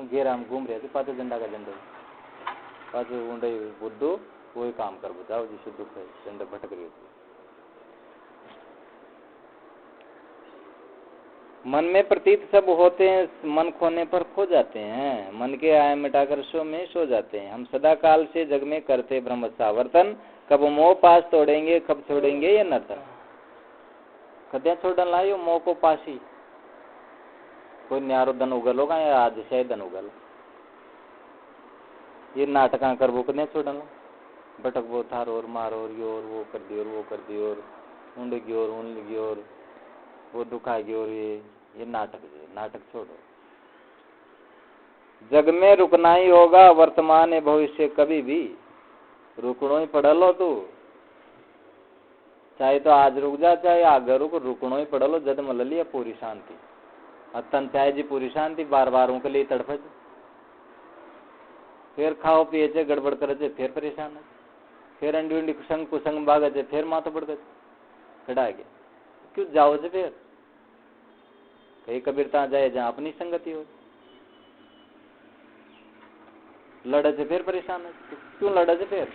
घेरा में घूम रहे थे पाते झंडा का झंडा पाचे ऊंडे बुद्धू वही काम कर बताओ जिससे दुख है झंडा भटक रही होती। मन में प्रतीत सब होते हैं, मन खोने पर खो जाते हैं, मन के आय मिटाकर सो में सो जाते हैं। हम सदा काल से जग में करते ब्रह्म सावर्तन, कब मोह पास तोड़ेंगे कब छोड़ेंगे ये नर्तन। कद्या छोड़न लायो मोह को पासी, कोई न्यारो धन उगल होगा या आज से धन उगल, ये नाटका कर वो कद्या छोड़न भटक वो थार और मारो और यो और वो कर दी और वो कर दी और ऊंड की और ऊंड की और वो दुखाएगी और ये नाटक छोड़ो। जग में रुकना ही होगा वर्तमान है भविष्य, कभी भी रुकनो ही पड़ लो तू, चाहे तो आज रुक जा चाहे आगे रुकनो ही पड़ लो। जद मल लिया पूरी शांति अतन चाहे जी पूरी शांति, बार बार उनके लिए तड़फे फिर खाओ पिए चे गड़बड़ करे फिर परेशान है, फिर अंडी उंडी कुसंग कुसंग भागे फिर माथा पड़ गए खड़ा गया। क्यों जाओ जे फिर कहीं कबीरता जाए जहाँ अपनी संगति हो, लड़े से फिर परेशान है, क्यों लड़े से फिर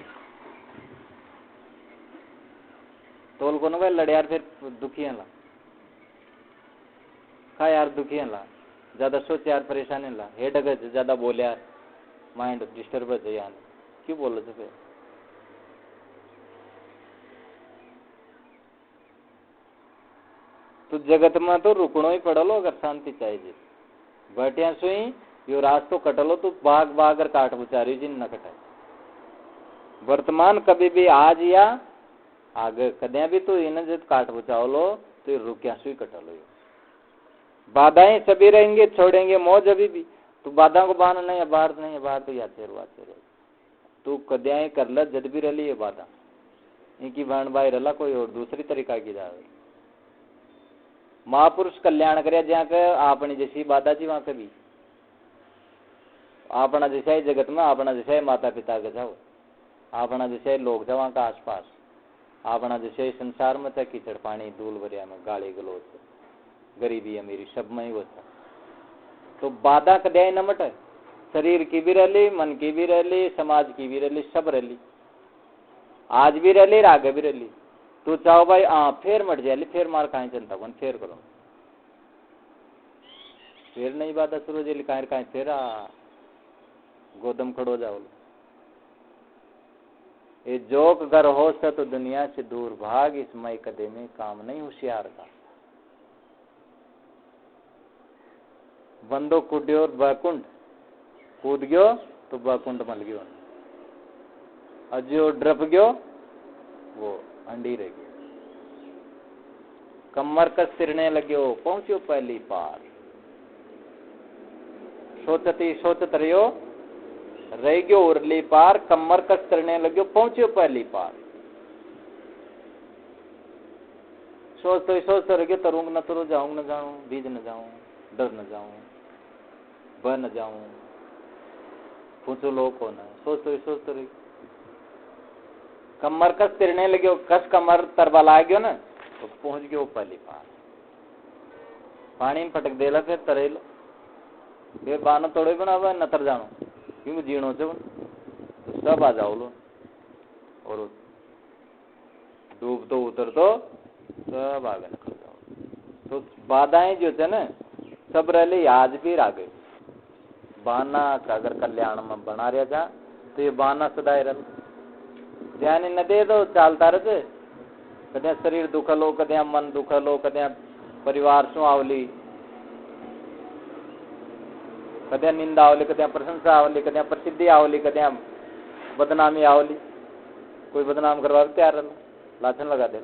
तोल को न लड़े यार फिर दुखी है ला खा यार दुखी है ला, ज्यादा सोच यार परेशानी ला हेड अगर ज्यादा बोले यार माइंड डिस्टर्ब है यार, क्यों बोलो से फिर। तो जगत में तो रुकनो ही पड़लो अगर शांति चाहिए। बैठिया सुई यो रास्तो कटलो तो बाग बाग काट बुचारी जी न कटाए। वर्तमान कभी भी आज या आगे कद्या भी तो इन जब काट बुचाओ लो तो रुकिया सुई कटलो। बाधाएं सभी रहेंगे छोड़ेंगे मौज अभी भी, तो बाधा को बहाना नहीं है बाहर नहीं है, बाहर तो याद तू कद्या कर ल जद भी रही है बाधा इनकी बहन भाई रला कोई और दूसरी तरीका की जाए। महापुरुष कल्याण करे जहाँ के आपने जैसी बाधा थी वहां कभी अपना जैसा ही जगत में अपना जैसा ही माता पिता के जाओ, अपना जैसे लोग जाओ वहां का आसपास, अपना जैसे ही संसार में था कीचड़ पानी धूल भरिया में गाली गलोच गरीबी अमीरी सब में ही होता। तो बाधा कद्या न मटे, शरीर की भी रली मन की भी रली समाज की भी रली सब रली, आज भी रली आगे भी रली। तू चाहो भाई फिर मट जाए फिर मार कहीं चिंता बन फिर करो फिर नहीं बाधा शुरू जेली कहीं फिर गोदम खड़ो जाओ। ये जोक घर हो तो दुनिया से दूर भाग, इस मई कदे में काम नहीं होशियार का। बंदो कूद्यो और बैकुंठ कूद गयो तो बैकुंठ मल गयो, अजो ड्रप गयो वो अंडी रह गई। कमर कस सिरने लग्यो पहुंचो पहली पार, सोचती सोचत रहो रह गयो उरली पार, कमर कस सिरने लग्यो पहुंचो पहली पार। सोचते रह गयो तरूंग न तरू जाऊंग न जाऊं बीज न जाऊं डर न जाऊं बह न जाऊं पूछो लोग कौन है। सोचते रह कमर कस तिरने लगे कस कमर तरबला आ गयो ना तो पहुंच गयो पहली पार। पानी में पटक देला फिर तरेलो फिर बानो तोड़े बनावा नतर जानो क्योंकि जीणो से तो सब आ जाओ लो और डूब तो उतर तो सब आगे निकल जाओ। तो बाधाएं जो थे ना सब रह आज भी आगे बाना अगर कल्याण में बना रहा जा तो ये बाना सदाए रह ध्यान न दे तो चालता रहे, कदे शरीर दुखलो, कदे मन दुखलो, कदे परिवार शू आवली, कदे निंदा आवली, कदे प्रशंसा आवली, कदे प्रसिद्धि आवली, कदे बदनामी आवली। कोई बदनाम करवा तैयार रहा, लाछन लगा दे,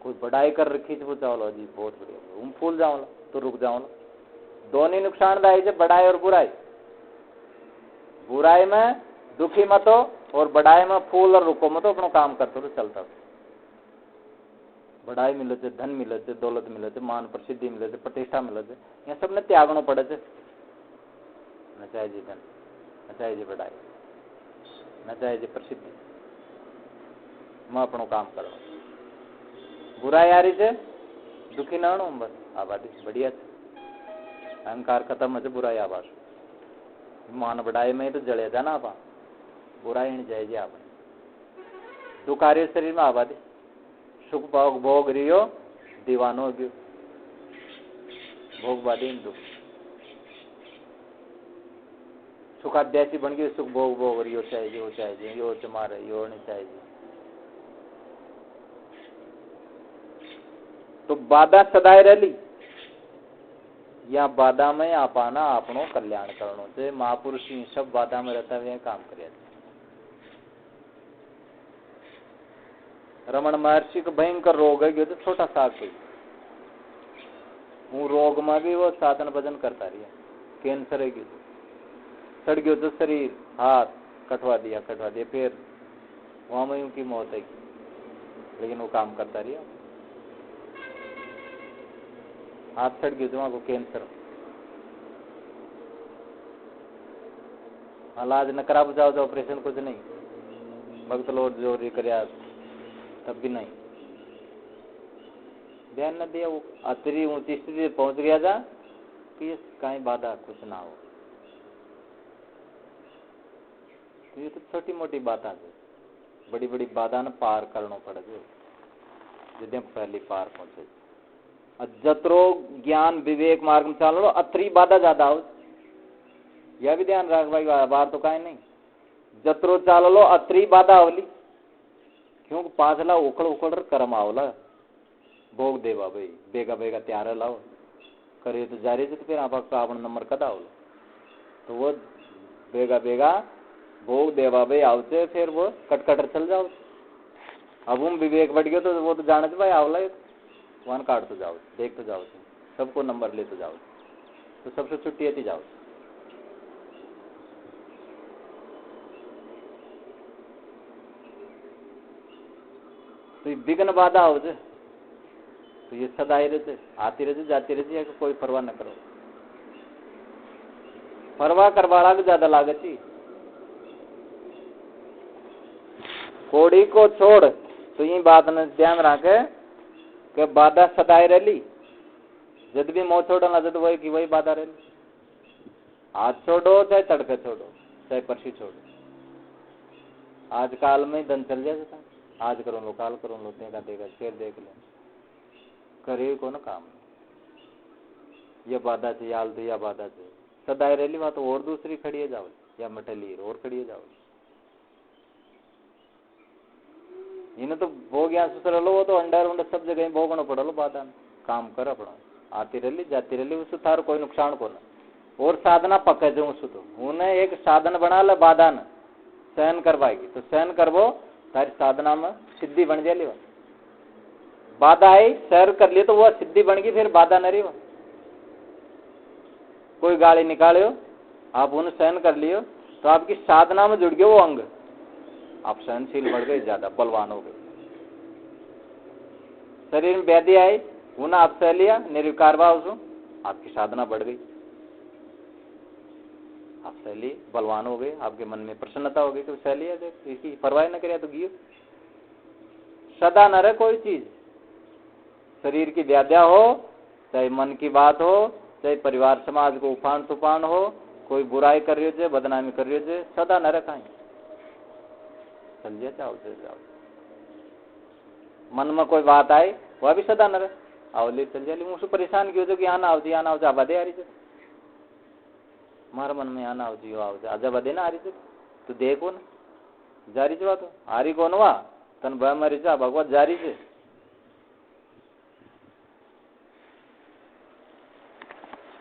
कोई बढ़ाई कर रखी तो चावलो जी बहुत बढ़िया, हम फूल जाऊंगा तो रुक जाऊंगा। दोनों नुकसानदायी है, बढ़ाई और बुराई। बुराई में दुखी मत हो और बढ़ाई में फूल और रुको मत, अपना काम करते तो चलता। बढ़ाई मिले थे, धन मिले थे, दौलत मिले थे, मान प्रसिद्धि मिले थे, प्रतिष्ठा मिले थे, यह सबने त्यागनो पड़े थे। न चाहे जी धन, न चाहे जी बढ़ाई, न चाहे जी प्रसिद्धि, मैं अपनो काम करो। बुराई आ रही है, दुखी ना हो, बस आबादी बढ़िया है, अहंकार खत्म है, बुराई आवाज मान बढ़ाई में तो जड़े था ना आप, बुराई नहीं जाएगी आप। दुख आ रही शरीर में आबादी, सुख भोग भोग रियो दीवानो गयो, भोगवादी दुख सुखाध्यासी बन गई, सुख भोग भोग रियो चाहिए, वो चाहिए, यो तुम्हारे यो नहीं चाहिए। तो बाधा सदाए रही, या बाधा में आपाना आपनो कल्याण करनो से महापुरुष सब बाधा में रहता हुए काम करे। रमन महर्षि को भयंकर रोग है, तो छोटा सा कोई वो रोग में भी वो साधन भजन करता रही, कैंसर है गयो, सड़ गयो तो शरीर हाथ कटवा दिया, फिर वहां में उनकी मौत है, लेकिन वो काम करता रही। हाथ सड़ गयो तो वहां को कैंसर, इलाज न करा बुझाओ तो ऑपरेशन कुछ नहीं, भक्त लोग जोरी कर तब भी नहीं, ध्यान न दिया, वो अतरी ऊंची स्थिति पहुंच गया था कि कहीं बाधा कुछ ना हो। तो ये तो छोटी मोटी बात है, बड़ी बड़ी बाधा न पार करना पड़े, जिदे पहली पार पहुंचे। जत्रो ज्ञान विवेक मार्ग में चालो अतरी बाधा ज्यादा हो, यह भी ध्यान रख भाई, बार तो कहीं नहीं, जत्रो चाल लो अतरी बाधा आवली, क्योंकि पाछला उखड़ उखड़ कर्म आवला, भोग देवा भाई बेगा बेगा तैयार लाओ करे तो जारी से, तो फिर आप आपन नंबर कदा आवला, तो वो बेगा बेगा भोग देवा भाई आवचे, फिर वो कटकटर चल जाओ। अब हम विवेक बढ़ गयो तो वो तो जाने भाई आवला, वन काट तो जाओ, देख तो जाओ, सबको नंबर ले तो जाओ, तो सबसे छुट्टी आती जाओ। तो ये विघ्न बाधा हो जाए, तो ये सदाई रहते, आती रहती जाती रहती है, कोई परवाह न करो। परवाह करवाड़ा भी ज्यादा लागत ही, कोड़ी को छोड़, तो ये बात ने ध्यान रखे कि बाधा सदाई रही, जब भी मोह छोड़ना जब वही की वही बाधा रही, आज छोड़ो चाहे तड़के छोड़ो चाहे परसी छोड़ो, आज काल में धन चल जाता, आज करो लो काल करो लो, देखा देखा शेर देख ले, करे को ना काम, ये बाधा से याल दे या बाधा से सदाई रही बात, और दूसरी खड़ी है जाओ, या मटली और खड़ी है जाओ, इन्हें तो भोग यहाँ सुसर लो, वो तो अंडर उंडर सब जगह भोगना पड़ा लो, बाधा काम कर अपना, आती रही जाती रही, उससे थार कोई नुकसान को ना, और साधना पके जो उसको, तो उन्हें एक साधन बना ले, बाधा न सहन करवाएगी, तो सहन करवो तारी साधना में सिद्धि बन जाए। बाधा आई सहन कर लिए तो वह सिद्धि बन गई, फिर बाधा न रही। कोई गाली निकाले हो, आप उन्हें सहन कर लियो, तो आपकी साधना में जुड़ गए वो अंग, आप सहनशील बढ़ गए, ज्यादा बलवान हो गए। शरीर में व्याधि आई, उन्हें आप सह लिया, निर्विकार भाव से आपकी साधना बढ़ गई, आप सह लिए, बलवान हो गए, आपके मन में प्रसन्नता हो गई, तो सह लिया, इसकी परवाह न करे तो गियो। सदा न रहे कोई चीज, शरीर की व्याध्या हो, चाहे मन की बात हो, चाहे परिवार समाज को उफान तूफान हो, कोई बुराई कर रही हो, बदनामी कर रही हो, सदा न रखा चल जाओ जाओ। मन में कोई बात आई, वह भी सदा न रहे, आवली चल जाए, मुझसे परेशान क्यों जो कि आना आवती आबादे आ रही है, हमारे मन में आना आवती हो आवती आजा बदे ना आ रही, तो देखो ना जारी च बात हारी कौन वा तन भय मरी चा भगवत जारी છે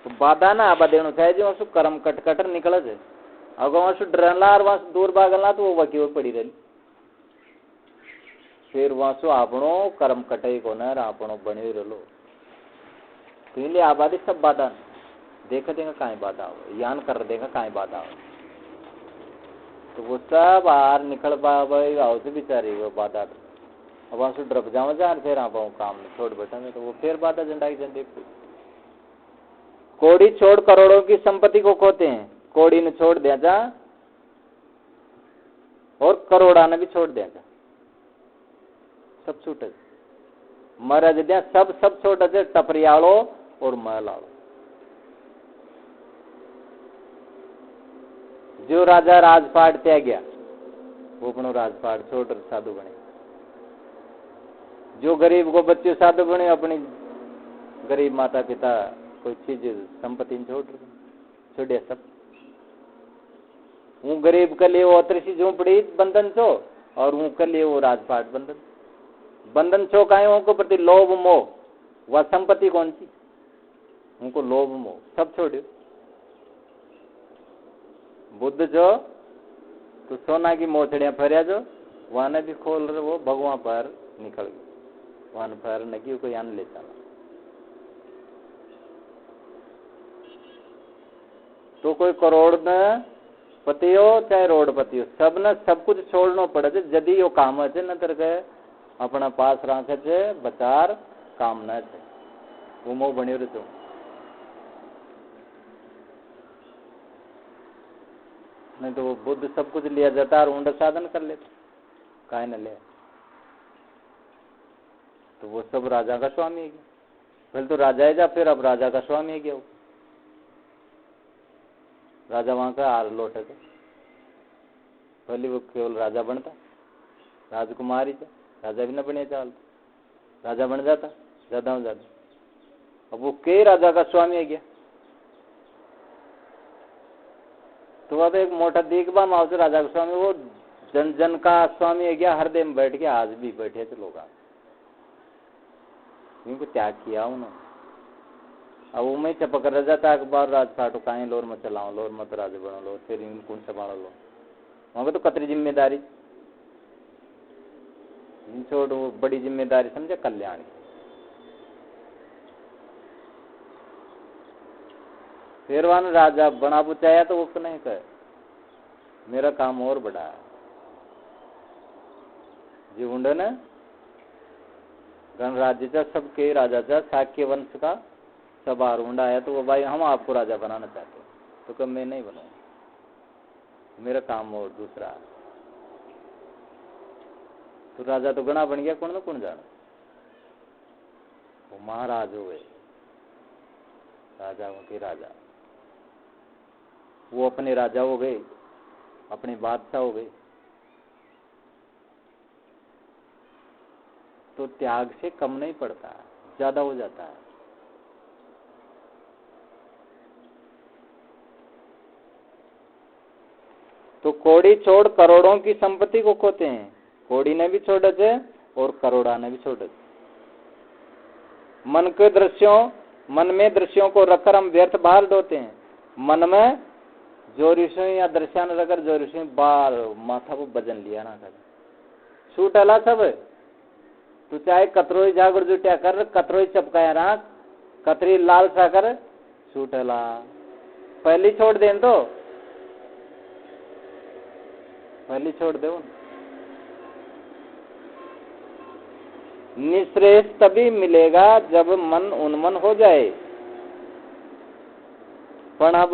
तो बाधा ना आबा देनो चाहे जो वसु कर्म कटकटर निकले છે अगर वसु डरला और वसु दूर भागला तो वो वकी वो पड़ी रही फिर वसु आपनो कर्म कटे को न आपनो बने रलो तो इसलिए आबादी सब बाधा देख देगा काहे बाधा हो यान कर देगा काहे बाधा हो तो वो सब बाहर निकल पाए आओ से बेचारी वो बाधा अब वसु डर जाओ जा फिर आप काम छोड़ बैठेंगे तो वो फिर बाधा झंडा की झंडे कोड़ी छोड़ करोड़ों की संपत्ति को खोते हैं कोड़ी ने छोड़ दिया जा और करोड़ा ने भी छोड़ दिया जा सब छूटे महाराज दिया सब छोटे से टपरियालो और महलालो जो राजा राजपाट त्याग गया वो अपनो राजपाट छोड़ साधु बने जो गरीब को बच्चे साधु बने अपनी गरीब माता पिता कोई चीज संपत्ति छोड़े सब हूँ गरीब के लिए वो अतरसी झोंपड़ी बंधन छो और हूँ के लिए वो राजपाट बंधन छो काहे उनको प्रति लोभ मोह वह संपत्ति कौन सी उनको लोभ मोह सब छोड़ो बुद्ध जो तो सोना की मोचड़ियां फरिया जो वहां ने भी खोल रहे वो भगवान पर निकल गई वहां पर नकी को यान लेता तो कोई करोड़ न पति हो चाहे रोडपति हो सब ने सब कुछ छोड़ना पड़े छे यदि यो काम है न तर के अपना पास राखे छे बचार काम न छे वो मोह बन्यो रहो नहीं तो वो बुद्ध सब कुछ लिया जाता और ऊंडा साधन कर लेता काहे न ले तो वो सब राजा का स्वामी है पहले तो राजा है जा फिर अब राजा का स्वामी है गया वो राजा वहां का आर लौटे थे पहले वो केवल राजा बनता राजकुमारी था राजा भी न बने चाल राजा बन जाता ज्यादा हो जाता अब वो के राजा का स्वामी है गया तो अब एक मोटा देखबा माओ से राजा का स्वामी वो जन जन का स्वामी है गया हृदय में बैठ के आज भी बैठे थे लोग इनको त्याग किया उन्होंने अब वो मैं चपक रह जाता अखबार राजपाट काहे लोर मत चलाओ लोर मत राज बनो लो फिर इनको संभालो लो वहां पे तो कतरी जिम्मेदारी छोड़ वो बड़ी जिम्मेदारी समझे कल्याण फिर वन राजा बना बुचाया तो वो नहीं कहे मेरा काम और बड़ा है जी उंडे ने गणराज्य का सबके राजा का शाक्य वंश का सब आरूंडा है तो वो भाई हम आपको राजा बनाना चाहते हैं तो कब मैं नहीं बनाऊंगा मेरा काम और दूसरा है तो राजा तो गणा बन गया कौन ना कौन जाना वो महाराज हो गए राजाओं के राजा वो अपने राजा हो गए अपने बादशाह हो गए तो त्याग से कम नहीं पड़ता ज्यादा हो जाता है तो कोड़ी छोड़ करोड़ों की संपत्ति को खोते हैं कोड़ी ने भी छोड़े थे और करोड़ा ने भी छोड़े थे मन में दृश्यों को रखकर हम व्यर्थ बाहर ढोते हैं मन में जो ऋषि या दृश्यान रखकर जो ऋषि बार माथा को बजन लिया ना कर छूट अला सब तू चाहे कतरोई जागर जुटिया कर कतरोई चपकाया रहा कतरी लाल सा कर छूट अला पहली छोड़ दें तो पहली छोड़ दो निश्रेष तभी मिलेगा जब मन उन्मन हो जाए पर अब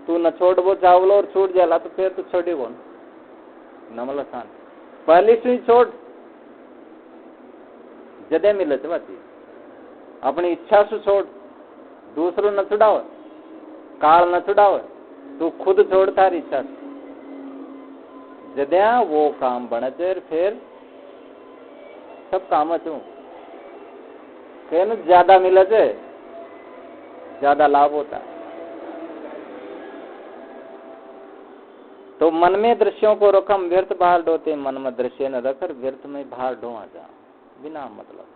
तू न छोड़ वो चावल और छूट जाला तो फिर तो छोड़ी कौन नमल स्थान पहली सुई छोड़ जदे मिले तो बात अपनी इच्छा से छोड़ दूसरों न छुड़ाओ काल न छुड़ाओ तू खुद छोड़ तारी इच्छा से जद्या वो काम बने फिर सब काम चू ज्यादा मिले थे ज्यादा लाभ होता तो मन में दृश्यों को रखम व्यर्थ बाहर ढोते, मन में दृश्य न रखकर व्यर्थ में बाहर ढोआ जा बिना मतलब।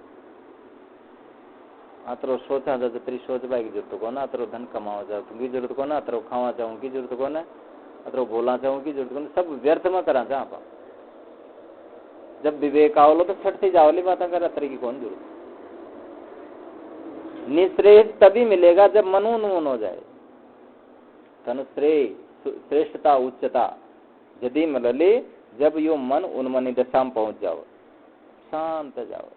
अतरो सोचा जा तेरी सोच बाई की जरूरत को ना, अतरो धन कमावा जाओ की जरूरत को ना, अतरो खावा चाहूँ की जरूरत को ना, अतरो बोला चाहूँ की जरूरत को ना, सब व्यर्थ में करा जा। जब विवेक आवलो तो छठ से जावली बात कर, अतरे की कौन जरूरत। निश्रेय तभी मिलेगा जब मन उन्मून हो जाए। तनु श्रेय श्रेष्ठता उच्चता यदि मिलले जब यो मन उन्मनी दशा में पहुंच जाओ, शांत जाओ,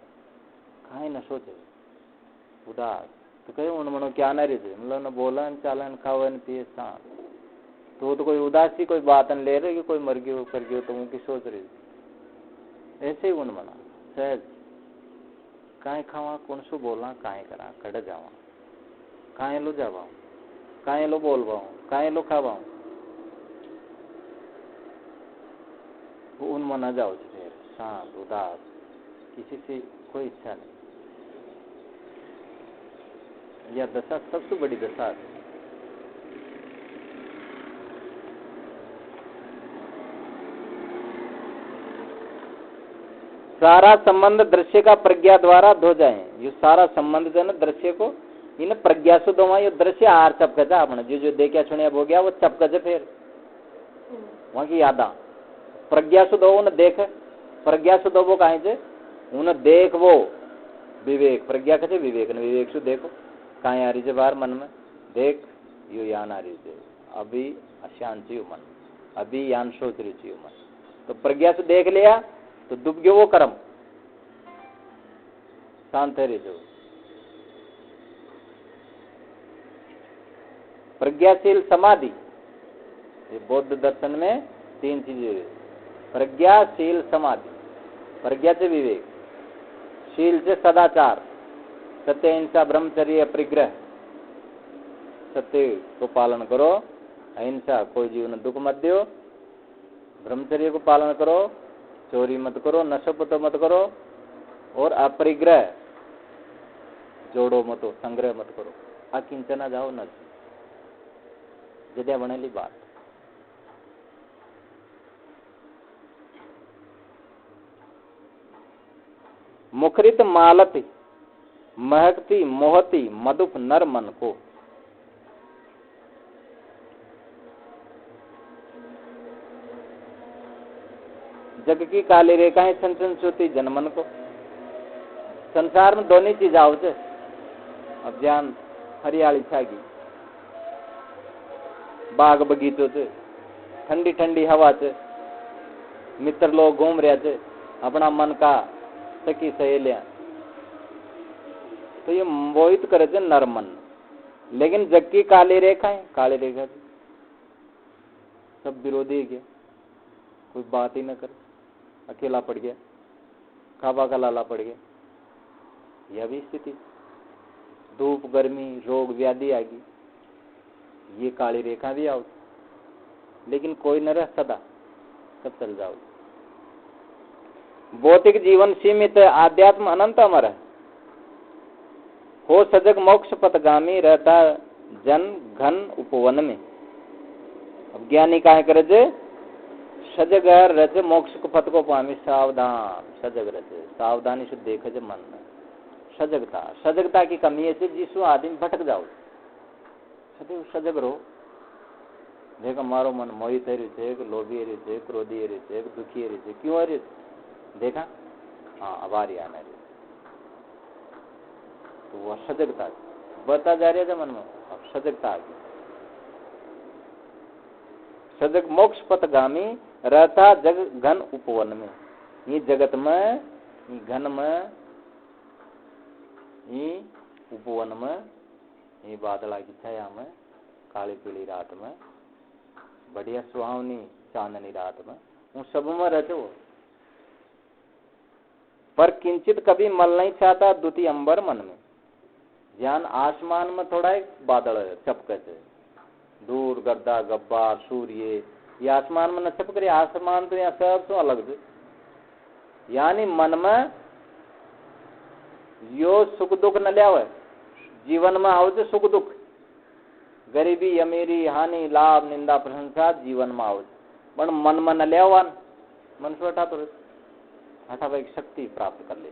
काहे न सोचे उदास तो कहे उन्मनो क्या न रहे मतलब न बोलन चालन खावन पिए शांत। तो कोई उदासी कोई बात न ले रहे कि कोई मर गयो कर गयो तो उनकी सोच रही ऐसे ही उन्मना सहज काहे खावा कौन सो बोला काहे करा कड़ जावा काहे लो जावा काहे लो बोलवा काहे लो खावा उन मना जाओ फिर शांत उदास किसी से कोई इच्छा नहीं। यह दशा सबसे बड़ी दशा है। सारा संबंध दृश्य का प्रज्ञा द्वारा धो जाए। ये सारा संबंध जो है दृश्य को इन प्रज्ञा से दो ये दृश्य आर चपक जा अपने जो देखा सुनिया हो गया वो चपक जा फिर वहां की यादा प्रज्ञा से दो न देख प्रज्ञा से दो वो कहे से उन देख वो विवेक प्रज्ञा कहते विवेक न विवेक से देखो कहाँ आ रही है बाहर मन में देख यो यान आ रही है अभी अशांति हो मन अभी यान सोच रही हो मन तो प्रज्ञा से देख लिया तो डूब गयो वो कर्म शांत रही जो प्रज्ञाशील समाधि ये बौद्ध दर्शन में तीन चीजें प्रज्ञाशील समाधि प्रज्ञा से विवेक शील से सदाचार सत्य अहिंसा ब्रह्मचर्य परिग्रह सत्य को पालन करो अहिंसा कोई जीवन दुख मत दो ब्रह्मचर्य को पालन करो चोरी मत करो नशोपत मत करो और अपरिग्रह जोड़ो मत संग्रह मत करो अकिंचना जाओ न जद्या बनेली बात मुखरित मालती महकती मोहती मधुप नर मन को जग की काली रेखाएं छन छूती जनमन को संसार में दोनों चीज आओ छे अब ज्ञान हरियाली छागी बाग बगीचो छे ठंडी ठंडी हवा छे मित्र लोग घूम रहा छे अपना मन का सखी सहेलियां तो ये मोहित करे छे नर मन लेकिन जग की काली रेखाएं काली रेखा सब विरोधी गया कोई बात ही न करे अकेला पड़ गया खाबा का लाला पड़ गया यह भी स्थिति धूप गर्मी रोग व्याधि आ गई ये काली रेखा भी आओ लेकिन कोई न रह सदा सब चल जाओ भौतिक जीवन सीमित आध्यात्म अनंत अमर है हो सजग मोक्ष पथगामी रहता जन घन उपवन में अब ज्ञानी काहे करे जे सजग रचे मोक्ष को पथ को पामी सावधान सजग रचे सावधानी से देखे जे मन में सजगता की कमी है जिसमें आदमी भटक जाओ सदैव सजग रहो देखो मारो मन मोहित है लोभी है क्रोधी है दुखी है क्यों है देखा हाँ आभारी आना रही तो वह सजगता बढ़ता जा रहा था मन में अब सजगता आ गई सजग मोक्ष पथगामी रहता जग घन उपवन में ये जगत में ये घन में ये उपवन में ये बादला की छाया में काली पीली रात में बढ़िया सुहावनी चांदनी रात में उन सब में रहते हो पर किंचित कभी मल नहीं चाहता द्वितीय अंबर मन में ज्ञान आसमान में थोड़ा एक बादल है चपके से दूर गर्दा गब्बा सूर्य ये आसमान में न चपक रही आसमान तो यहाँ सबसे अलग है यानी मन में यो सुख दुख न लिया हुआ जीवन में आओ सुख दुख गरीबी अमीरी हानि लाभ निंदा प्रशंसा जीवन में आओ पण मन में न लेवान मन से हटा तो हटावा एक शक्ति प्राप्त कर ले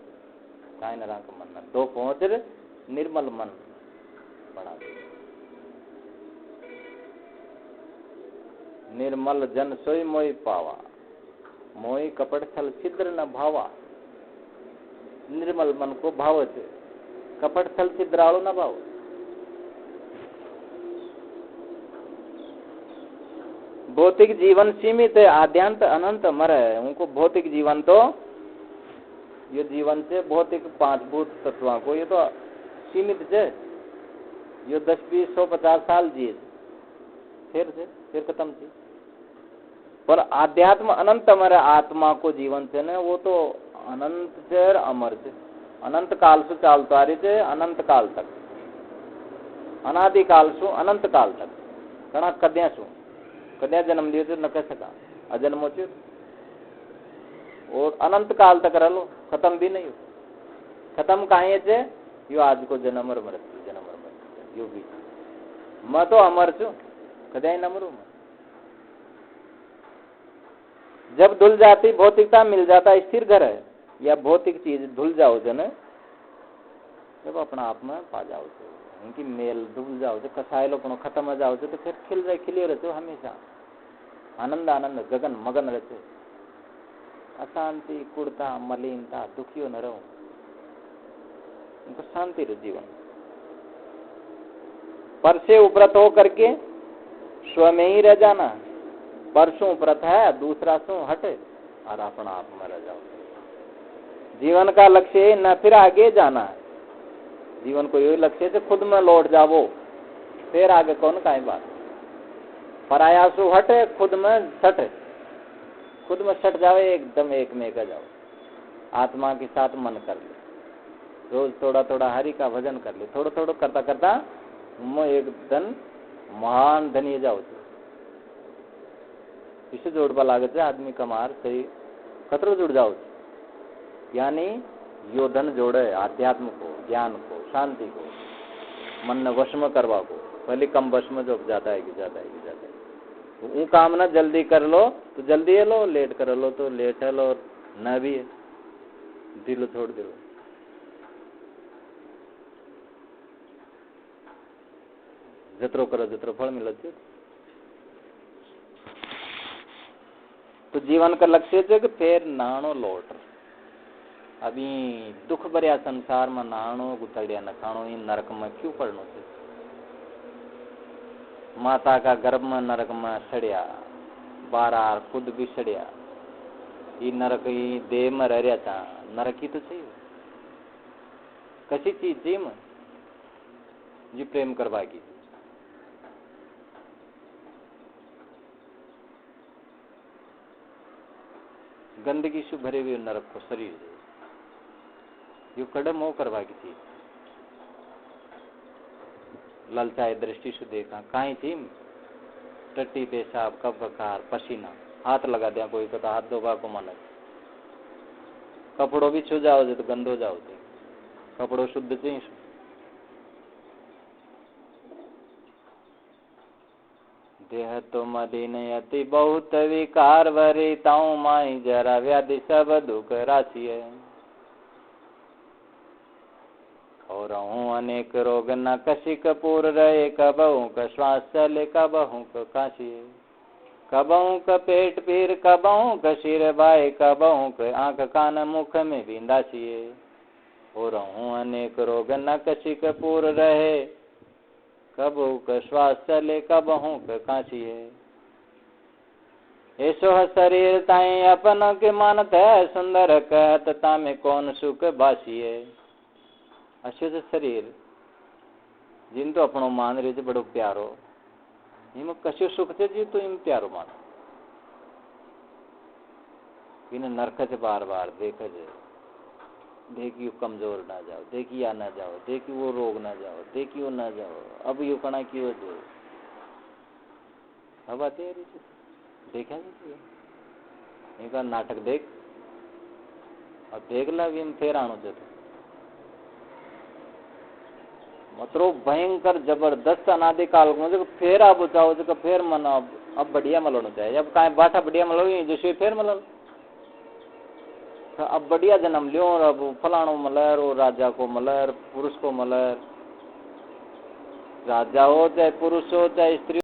काय न राख मन न दो पहुंच निर्मल मन बना दे निर्मल जन सोई मोई पावा मोई कपट छल छिद्र न भावा निर्मल मन को भाव छे कपट छल छिद्राळु न भाव भौतिक जीवन सीमित है आद्यांत अनंत मर है उनको भौतिक जीवन तो ये जीवन से भौतिक 5 भूत तत्वों को ये तो सीमित है ये 10 20 100 50 साल जिए फिर खत्म थी पर आध्यात्म अनंत अमर आत्मा को जीवन से ने वो तो अनंत से अमर से अनंत काल से चालता रही थे अनंत काल तक अनादि काल सु अनंत काल तक घना कद्या सु कद्या जन्म लियो न कह सका अजन्मो छे और अनंत काल तक रह लो खत्म भी नहीं हो खत्म काहे छे यो आज को जन्म और मृत्यु यो भी मैं तो अमर छू कद्या न मरू जब धुल जाती भौतिकता मिल जाता स्थिर घर है या भौतिक चीज धुल जाओ जो न जब अपना आप में पा जाओ उनकी मेल धुल जाओ जो कसायलो पण खत्म हो जाओ तो फिर खिल रहे खिले रहते हो हमेशा आनंद आनंद गगन मगन रहते अशांति कुड़ता मलिनता दुखियों न रहो उनको शांति रहे जीवन पर से उपरत हो करके स्व में ही रह जाना परसों उपरत है दूसरा सो हटे और अपना आप में रह जाओ जीवन का लक्ष्य न फिर आगे जाना है जीवन को यही लक्ष्य से खुद में लौट जाओ फिर आगे कौन काई बात परायासु हटे खुद में सटे खुद में सट जाओ एकदम एक में का जाओ आत्मा के साथ मन कर ले रोज थोड़ा थोड़ा हरि का भजन कर ले थोड़ा थोड़ा करता करता मैं एक दिन महान धनी जाओ इसे जोड़वा लागे थे आदमी कमार सही खतरो जुड़ जाओ यानी यो धन जोड़े आध्यात्म को ज्ञान को शांति को मन ने वश में करवा को पहले कम वश में जो जाता है वो काम ना जल्दी कर लो तो जल्दी है लो लेट कर लो तो लेट है लो न भी है दिलो छोड़ दो जतरो करो जतरो फल मिले तो जीवन का लक्ष्य है कि फिर नाणो लौट अभी दुख भरिया संसार में नाणो गुतड़िया न खाणो इन नरक में क्यों पड़नो थे माता का गर्भ में नरक में सड़िया बारार खुद भी सड़िया ये नरक ही देह में रह रहा था नरक ही तो चाहिए कसी चीज जी में जी प्रेम करवाएगी गंदगी से भरे हुए नरक को शरीर यो कदम हो करवा की थी ललचाए दृष्टि से देखा कहीं थी टट्टी पेशाब कब बकार पसीना हाथ लगा दिया कोई तो हाथ धोबा को मन कपड़ों भी छू जाओ तो गंदो जाओ थे कपड़ों शुद्ध चाहिए देह तो मदीन अति बहुत विकार भरी ताऊ माई जरा व्याधि सब दुख राशि है और अनेक रोग न कशी कपूर रहे कबहू का श्वास चले कबहू का काशी कबहू का पेट पीर कबहू का सिर भाई कबहू का आंख कान मुख में बिंदासिए और अनेक रोग न कशी कपूर रहे कबहू का श्वास चले कबहू का काशी है ऐसो शरीर ताई अपन के मानत है सुंदर कहत तामे कौन सुख बासिए अशुद्ध शरीर जिन तो अपनो मान रहे थे बड़ो प्यारो इम कशो सुख थे जी तो इम प्यारो मान इन नरक से बार बार देखे देखियो कमजोर ना जाओ देखिया ना जाओ देखी वो रोग ना जाओ देखियो ना जाओ अब यो कणा क्यों जो अब आते देखा इनका नाटक देख अब देख ला भी फिर आनो जो मतलब भयंकर जबरदस्त अनादिकाल में फिर अब चाहो जो फिर मन अब बढ़िया मलोना चाहिए। अब काहे बाठा बढ़िया मलो जो फिर मलो अब बढ़िया जन्म लियो और अब फलाणो मलर और राजा को मलर पुरुष को मलर, राजा हो चाहे पुरुष हो चाहे स्त्री